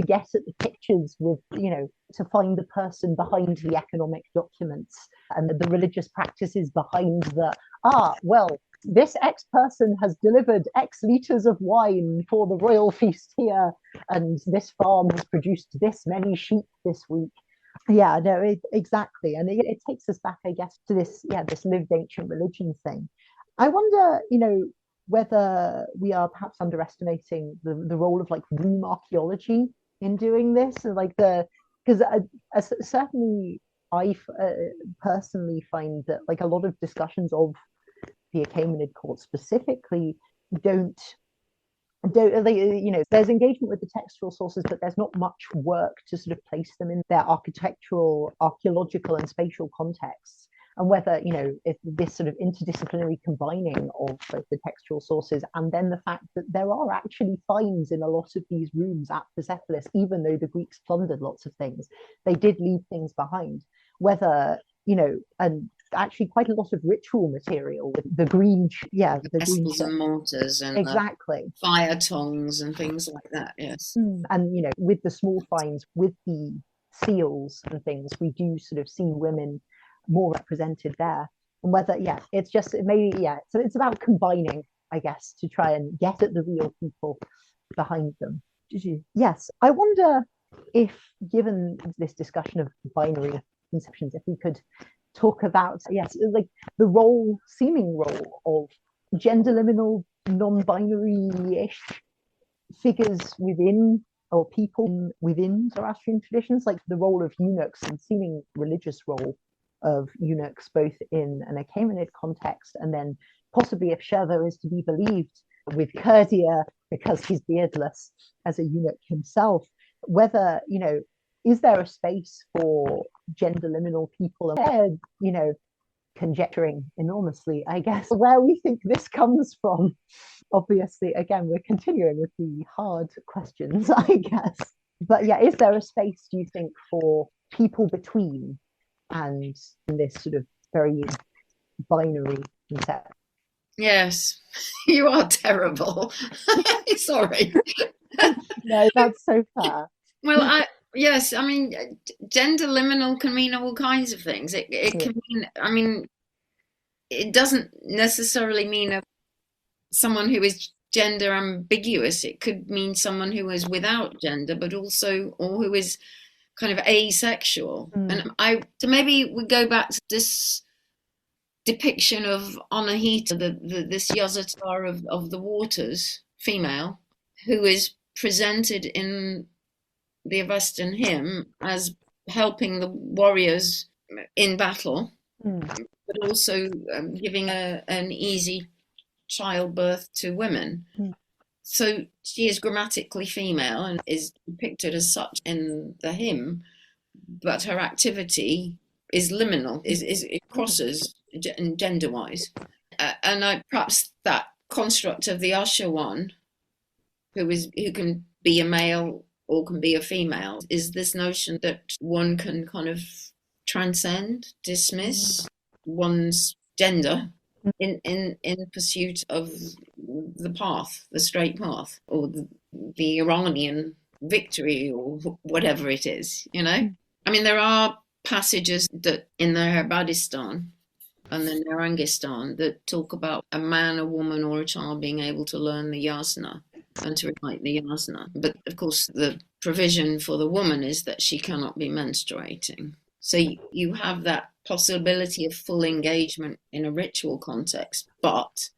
get at the pictures with, to find the person behind the economic documents and the religious practices behind this X person has delivered X liters of wine for the royal feast here, and this farm has produced this many sheep this week. Yeah, no, exactly. And it takes us back, I guess, to this lived ancient religion thing. I wonder, whether we are perhaps underestimating the role of like room archaeology in doing this, and because certainly I personally find that like a lot of discussions of the Achaemenid court specifically don't there's engagement with the textual sources, but there's not much work to sort of place them in their architectural, archaeological, and spatial contexts. And whether, if this sort of interdisciplinary combining of both the textual sources and then the fact that there are actually finds in a lot of these rooms at Persepolis, even though the Greeks plundered lots of things, they did leave things behind. Whether, and actually quite a lot of ritual material with the green, the vessels and mortars and exactly fire tongs and things like that. Yes, and with the small finds with the seals and things, we do sort of see women more represented there. And whether it's just maybe so it's about combining, I guess, to try and get at the real people behind them. Yes, I wonder if, given this discussion of binary conceptions, if we could talk about like the seeming role of gender liminal, non-binary-ish figures within, or people within Zoroastrian traditions, like the role of eunuchs and seeming religious role of eunuchs both in an Achaemenid context, and then possibly, if Shervo is to be believed, with Kurdia, because he's beardless, as a eunuch himself, whether is there a space for gender liminal people? And they're, conjecturing enormously, I guess, where we think this comes from. Obviously, again, we're continuing with the hard questions, I guess. But is there a space, do you think, for people between and this sort of very binary concept? Yes, you are terrible. Sorry. No, that's so fair. Well, yes, I mean, gender liminal can mean all kinds of things. It can mean, it doesn't necessarily mean someone who is gender ambiguous. It could mean someone who is without gender, but also, or who is kind of asexual. And so maybe we go back to this depiction of Anahita, this Yazatar of the waters, female, who is presented in the Avestan hymn as helping the warriors in battle, but also giving an easy childbirth to women. So she is grammatically female and is depicted as such in the hymn, but her activity is liminal, it crosses gender-wise. And perhaps that construct of the Usher one, who can be a male or can be a female, is this notion that one can kind of transcend, dismiss one's gender in pursuit of the path, the straight path, or the Iranian victory, or whatever it is, I mean, there are passages that in the Herbadistan and the Narangistan that talk about a man, a woman, or a child being able to learn the yasna and to recite the yasna. But of course, the provision for the woman is that she cannot be menstruating. So you have that possibility of full engagement in a ritual context, but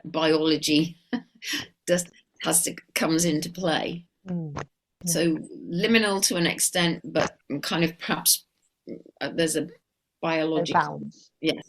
biology just comes into play. Yeah. So liminal to an extent, but kind of perhaps there's a biological bounds. Yes.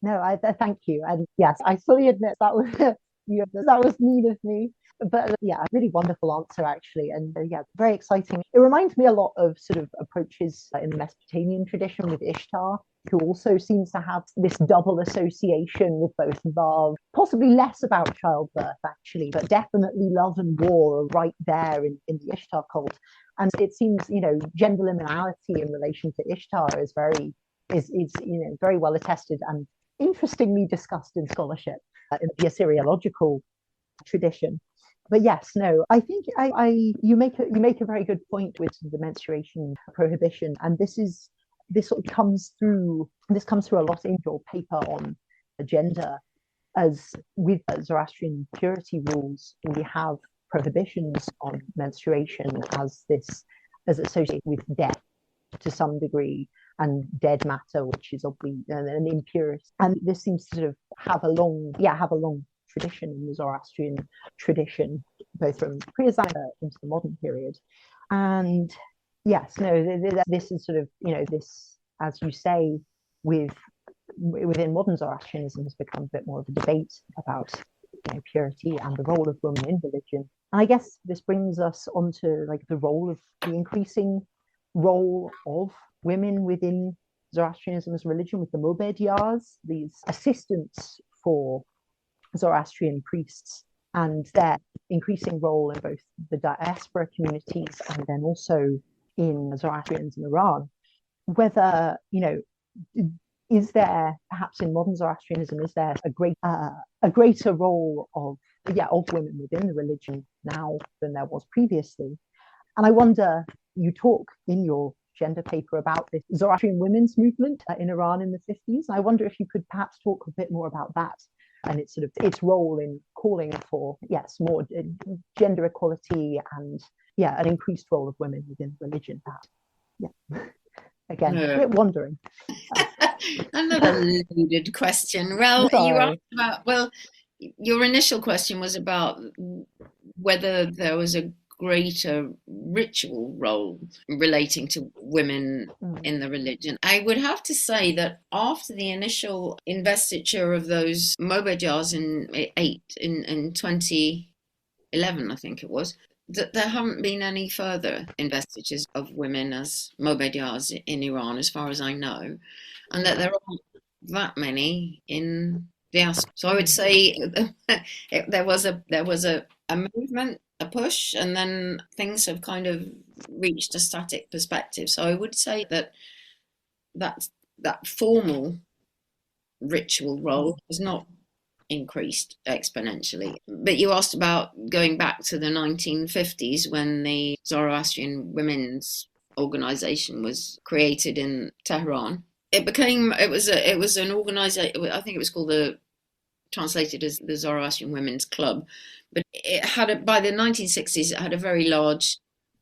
No, I thank you, and yes, I fully admit that was that was mean of me. But yeah, a really wonderful answer actually, and yeah, very exciting. It reminds me a lot of sort of approaches in the Mesopotamian tradition with Ishtar, who also seems to have this double association with both love, possibly less about childbirth actually, but definitely love and war are right there in the Ishtar cult. And it seems, gender liminality in relation to Ishtar is very very well attested and interestingly discussed in scholarship in the Assyriological tradition. But yes, no, I think you make a very good point with the menstruation prohibition, and this sort of comes through a lot in your paper on gender. As with Zoroastrian purity rules, we have prohibitions on menstruation as associated with death to some degree, and dead matter, which is obviously an impurity. And this seems to sort of have a long tradition in the Zoroastrian tradition, both from pre-Islamic into the modern period. And yes, no, this is sort of, this, as you say, within modern Zoroastrianism has become a bit more of a debate about purity and the role of women in religion. And I guess this brings us onto like the increasing role of women within Zoroastrianism as religion, with the Mobedyars, these assistants for Zoroastrian priests, and their increasing role in both the diaspora communities and then also in Zoroastrians in Iran. Whether, is there perhaps in modern Zoroastrianism, is there a greater role of women within the religion now than there was previously? And I wonder, you talk in your gender paper about this Zoroastrian women's movement in Iran in the 50s. I wonder if you could perhaps talk a bit more about that and its role in calling for more gender equality and an increased role of women within religion. Again, a bit wandering. Another loaded question. Well, you asked about, your initial question was about whether there was a greater ritual role relating to women in the religion. I would have to say that after the initial investiture of those Mobedyars in 2011, I think it was, that there haven't been any further investitures of women as Mobedyars in Iran, as far as I know, and that there aren't that many in diaspora. So I would say there was a movement, a push, and then things have kind of reached a static perspective. So I would say that formal ritual role has not increased exponentially. But you asked about going back to the 1950s when the Zoroastrian Women's Organization was created in Tehran. It was an organization, I think it was called translated as the Zoroastrian Women's Club, but it had by the 1960s it had a very large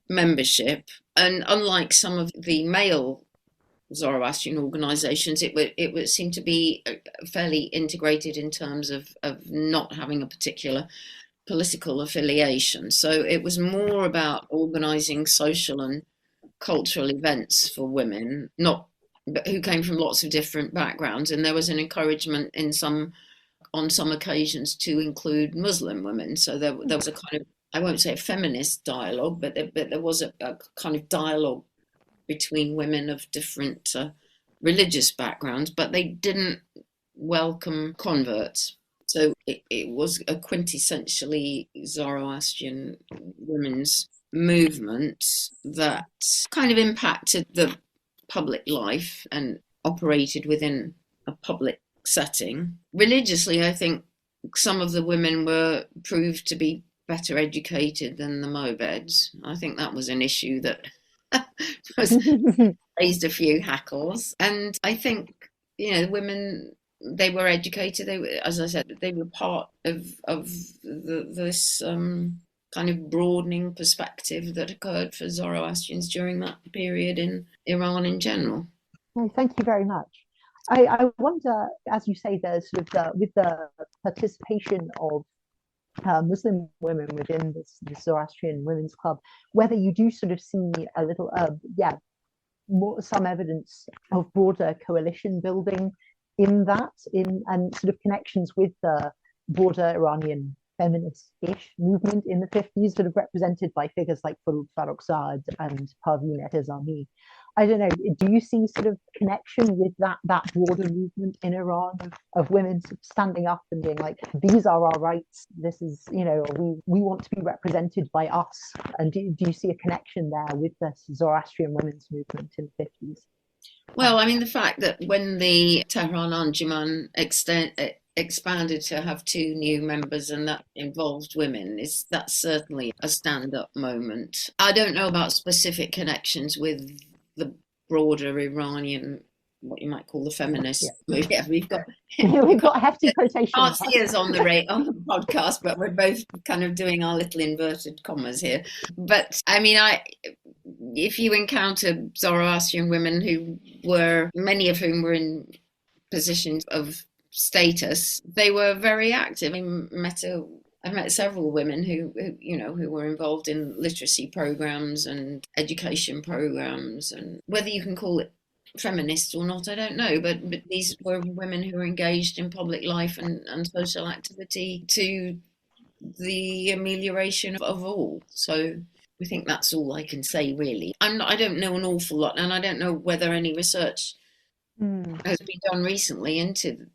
membership, and unlike some of the male Zoroastrian organizations, it would seem to be fairly integrated in terms of not having a particular political affiliation. So it was more about organizing social and cultural events for women, who came from lots of different backgrounds, and there was an encouragement on some occasions to include Muslim women. So there was a kind of, I won't say a feminist dialogue, but there was a kind of dialogue between women of different religious backgrounds, but they didn't welcome converts. So it was a quintessentially Zoroastrian women's movement that kind of impacted the public life and operated within a public setting. Religiously, I think some of the women were proved to be better educated than the Mobeds. I think that was an issue that raised a few hackles. And I think, women, they were educated. As I said, they were part of this kind of broadening perspective that occurred for Zoroastrians during that period in Iran in general. Thank you very much. I wonder, as you say, there's sort of with the participation of Muslim women within this Zoroastrian Women's Club, whether you do sort of see a little, some evidence of broader coalition building in that, and sort of connections with the broader Iranian feminist-ish movement in the 50s, sort of represented by figures like Farrokhzad and Parveen Ehtezami. I don't know, do you see sort of connection with that broader movement in Iran of women standing up and being like, these are our rights, this is, we want to be represented by us? And do you see a connection there with the Zoroastrian women's movement in the 50s? Well, I mean, the fact that when the Tehran Anjuman expanded to have 2 new members and that involved women, that's certainly a stand-up moment. I don't know about specific connections with the broader Iranian, what you might call the feminist movement. Yeah, we've got hefty quotations. Can't see us on the podcast, but we're both kind of doing our little inverted commas here. But I mean, if you encounter Zoroastrian women many of whom were in positions of status, they were very active. I've met several women who were involved in literacy programs and education programs, and whether you can call it feminist or not, I don't know, but these were women who were engaged in public life and social activity to the amelioration of all. So I think that's all I can say, really. I don't know an awful lot, and I don't know whether any research has been done recently into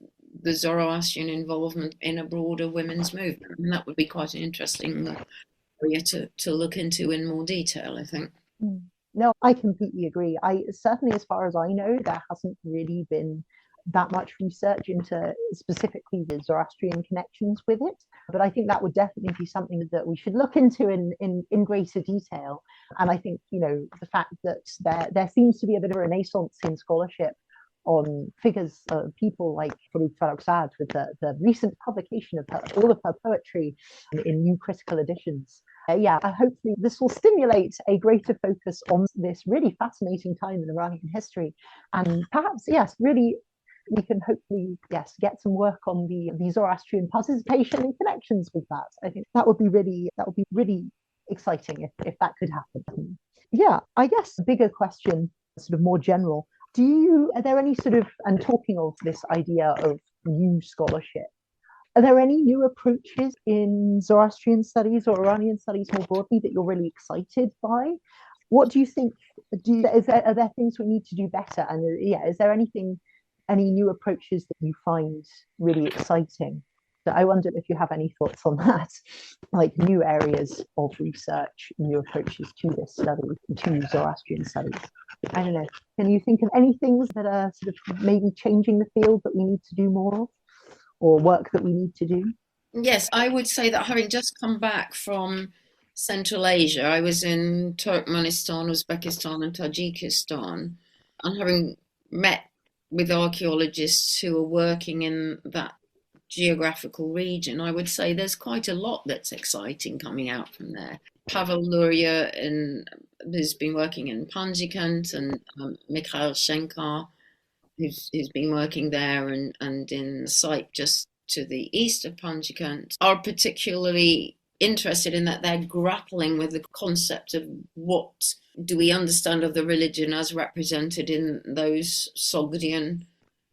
the Zoroastrian involvement in a broader women's movement. And that would be quite an interesting area to look into in more detail, I think. No, I completely agree. Certainly, as far as I know, there hasn't really been that much research into specifically the Zoroastrian connections with it. But I think that would definitely be something that we should look into in greater detail. And I think, the fact that there seems to be a bit of a renaissance in scholarship on figures of people like Farrokhzad, with the recent publication of all of her poetry in new critical editions. Hopefully this will stimulate a greater focus on this really fascinating time in Iranian history. And perhaps, really, we can hopefully, get some work on the Zoroastrian participation and connections with that. I think that would be really exciting if that could happen. Yeah, I guess a bigger question, sort of more general, are there any sort of, and talking of this idea of new scholarship, are there any new approaches in Zoroastrian studies or Iranian studies more broadly that you're really excited by? What do you think? Are there things we need to do better? And is there any new approaches that you find really exciting? So I wonder if you have any thoughts on that, like new areas of research, new approaches to this study, to Zoroastrian studies. I don't know. Can you think of any things that are sort of maybe changing the field that we need to do more of, or work that we need to do? Yes, I would say that having just come back from Central Asia, I was in Turkmenistan, Uzbekistan, and Tajikistan, and having met with archaeologists who are working in that geographical region, I would say there's quite a lot that's exciting coming out from there. Pavel Luria who's been working in Panjikent, and Mikhail Shenkar, who's been working there and in the site just to the east of Panjikent, are particularly interested in that they're grappling with the concept of what do we understand of the religion as represented in those Sogdian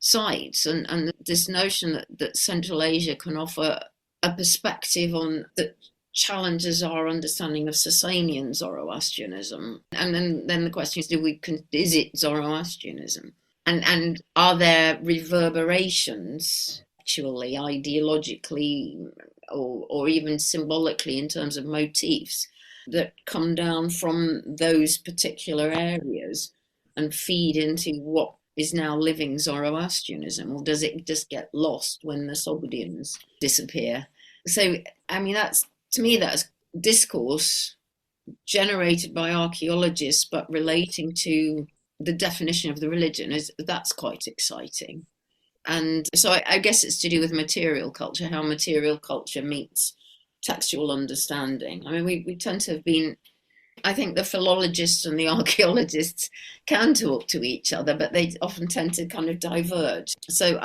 sites, and this notion that Central Asia can offer a perspective on that challenges our understanding of Sasanian Zoroastrianism. And then the question is, is it Zoroastrianism? And are there reverberations, actually, ideologically, or even symbolically in terms of motifs that come down from those particular areas and feed into what is now living Zoroastrianism, or does it just get lost when the Sogdians disappear? So, I mean, to me, that's discourse generated by archaeologists, but relating to the definition of the religion, that's quite exciting. And so I guess it's to do with material culture, how material culture meets textual understanding. I mean, we tend to have been I think the philologists and the archaeologists can talk to each other, but they often tend to kind of diverge. So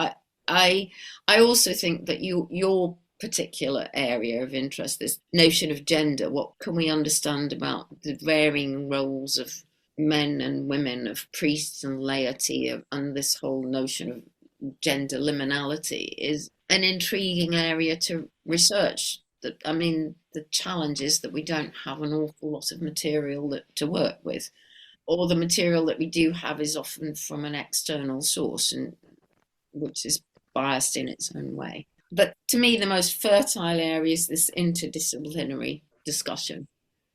I also think that your particular area of interest, this notion of gender, what can we understand about the varying roles of men and women, of priests and laity, and this whole notion of gender liminality is an intriguing area to research. I mean, the challenge is that we don't have an awful lot of material to work with, or the material that we do have is often from an external source, and which is biased in its own way. But to me, the most fertile area is this interdisciplinary discussion,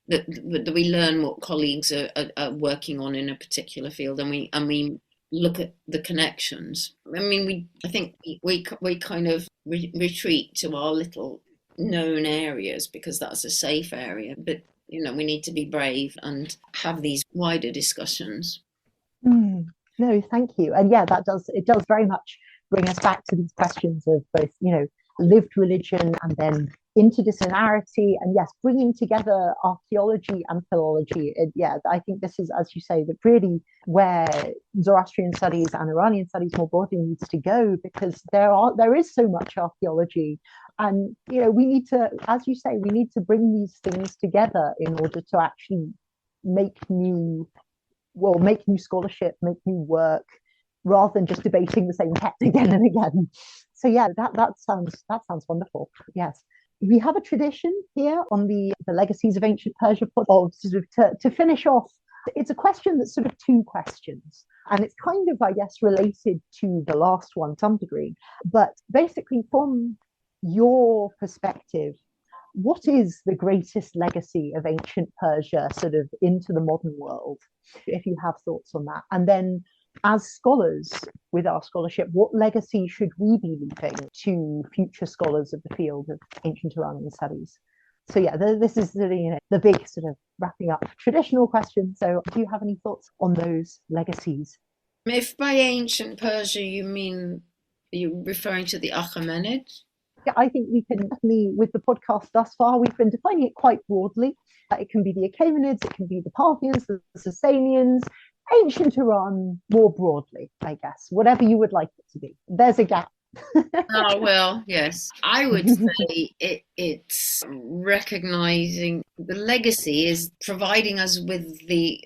that we learn what colleagues are working on in a particular field, and we look at the connections. I mean, I think we kind of retreat to our little known areas because that's a safe area. But we need to be brave and have these wider discussions. No, thank you. And yeah, it does very much bring us back to these questions of both, lived religion and then interdisciplinarity, and yes, bringing together archaeology and philology. Yeah, I think this is, as you say, that really where Zoroastrian studies and Iranian studies more broadly needs to go, because there is so much archaeology, and we need to, as you say, we need to bring these things together in order to actually make new scholarship, make new work, rather than just debating the same text again and again. So yeah, that sounds wonderful. Yes. We have a tradition here on the Legacies of Ancient Persia of sort of to finish off. It's a question that's sort of two questions, and it's kind of, I guess, related to the last one to some degree. But basically, from your perspective, what is the greatest legacy of ancient Persia sort of into the modern world, if you have thoughts on that? And then, as scholars with our scholarship, what legacy should we be leaving to future scholars of the field of ancient Iranian studies? So yeah, this is the big sort of wrapping up traditional question. So do you have any thoughts on those legacies? If by ancient Persia you mean, are you referring to the Achaemenids? Yeah, I think we can definitely, with the podcast thus far, we've been defining it quite broadly. It can be the Achaemenids, it can be the Parthians, the Sasanians, ancient Iran more broadly, I guess, whatever you would like it to be. There's a gap. Oh, well, yes. I would say it's recognizing the legacy is providing us with the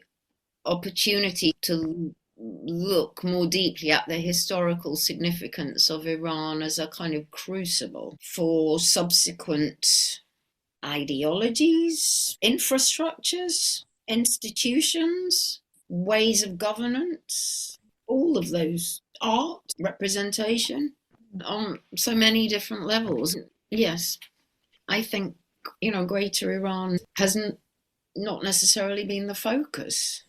opportunity to look more deeply at the historical significance of Iran as a kind of crucible for subsequent ideologies, infrastructures, institutions, ways of governance, all of those, art, representation, on so many different levels. Yes, I think, Greater Iran hasn't not necessarily been the focus.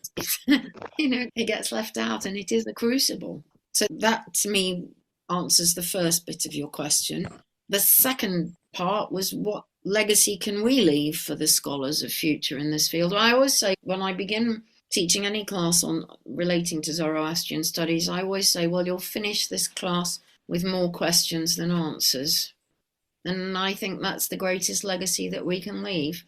It gets left out, and it is a crucible. So that, to me, answers the first bit of your question. The second part was, what legacy can we leave for the scholars of future in this field? I always say, when I begin teaching any class on relating to Zoroastrian studies, I always say, well, you'll finish this class with more questions than answers. And I think that's the greatest legacy that we can leave.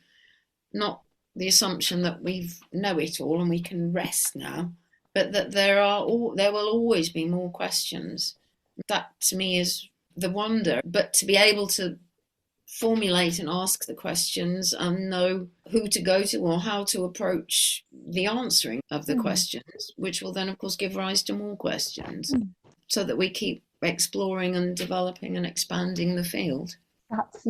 Not the assumption that we know it all and we can rest now, but that there will always be more questions. That, to me, is the wonder. But to be able to formulate and ask the questions and know who to go to or how to approach the answering of the questions, which will then, of course, give rise to more questions, so that we keep exploring and developing and expanding the field. That's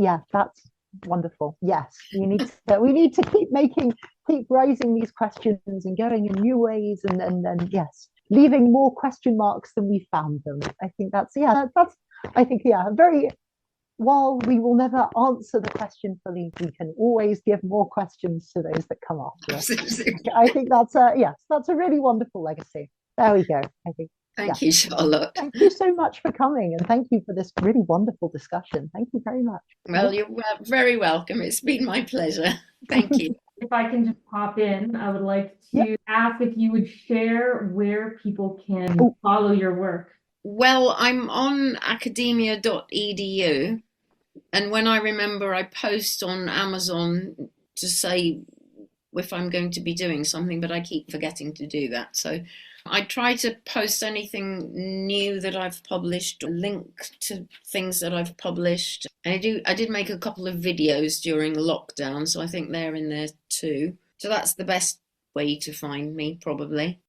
wonderful. Yes, we need to keep raising these questions and going in new ways, and then yes, leaving more question marks than we found them. I think very. While we will never answer the question fully, we can always give more questions to those that come after us. I think that's a really wonderful legacy. There we go. I think. Thank you, Charlotte. Thank you so much for coming, and thank you for this really wonderful discussion. Thank you very much. Well, you're very welcome. It's been my pleasure. Thank you. If I can just pop in, I would like to ask if you would share where people can follow your work. Well, I'm on academia.edu, and when I remember, I post on Amazon to say if I'm going to be doing something, but I keep forgetting to do that. So I try to post anything new that I've published, or link to things that I've published. And I did make a couple of videos during lockdown, so I think they're in there too. So that's the best way to find me, probably.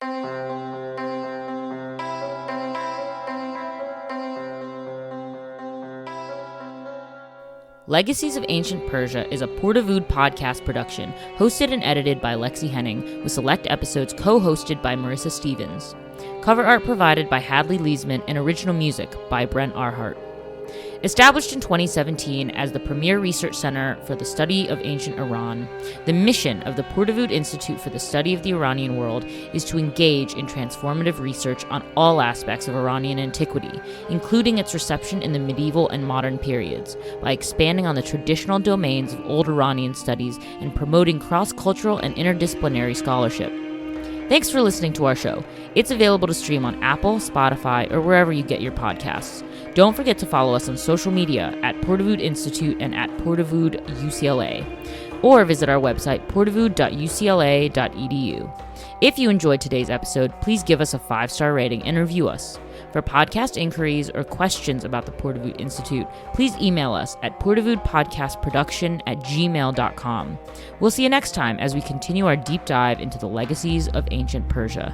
Legacies of Ancient Persia is a Portavood podcast production, hosted and edited by Lexi Henning, with select episodes co-hosted by Marissa Stevens. Cover art provided by Hadley Leesman and original music by Brent Arhart. Established in 2017 as the premier research center for the study of ancient Iran, the mission of the Portavood Institute for the Study of the Iranian World is to engage in transformative research on all aspects of Iranian antiquity, including its reception in the medieval and modern periods, by expanding on the traditional domains of old Iranian studies and promoting cross-cultural and interdisciplinary scholarship. Thanks for listening to our show. It's available to stream on Apple, Spotify, or wherever you get your podcasts. Don't forget to follow us on social media at Portavood Institute and at Portavood UCLA, or visit our website portavood.ucla.edu. If you enjoyed today's episode, please give us a 5-star rating and review us. For podcast inquiries or questions about the Portavood Institute, please email us at portavoodpodcastproduction@gmail.com. We'll see you next time as we continue our deep dive into the legacies of ancient Persia.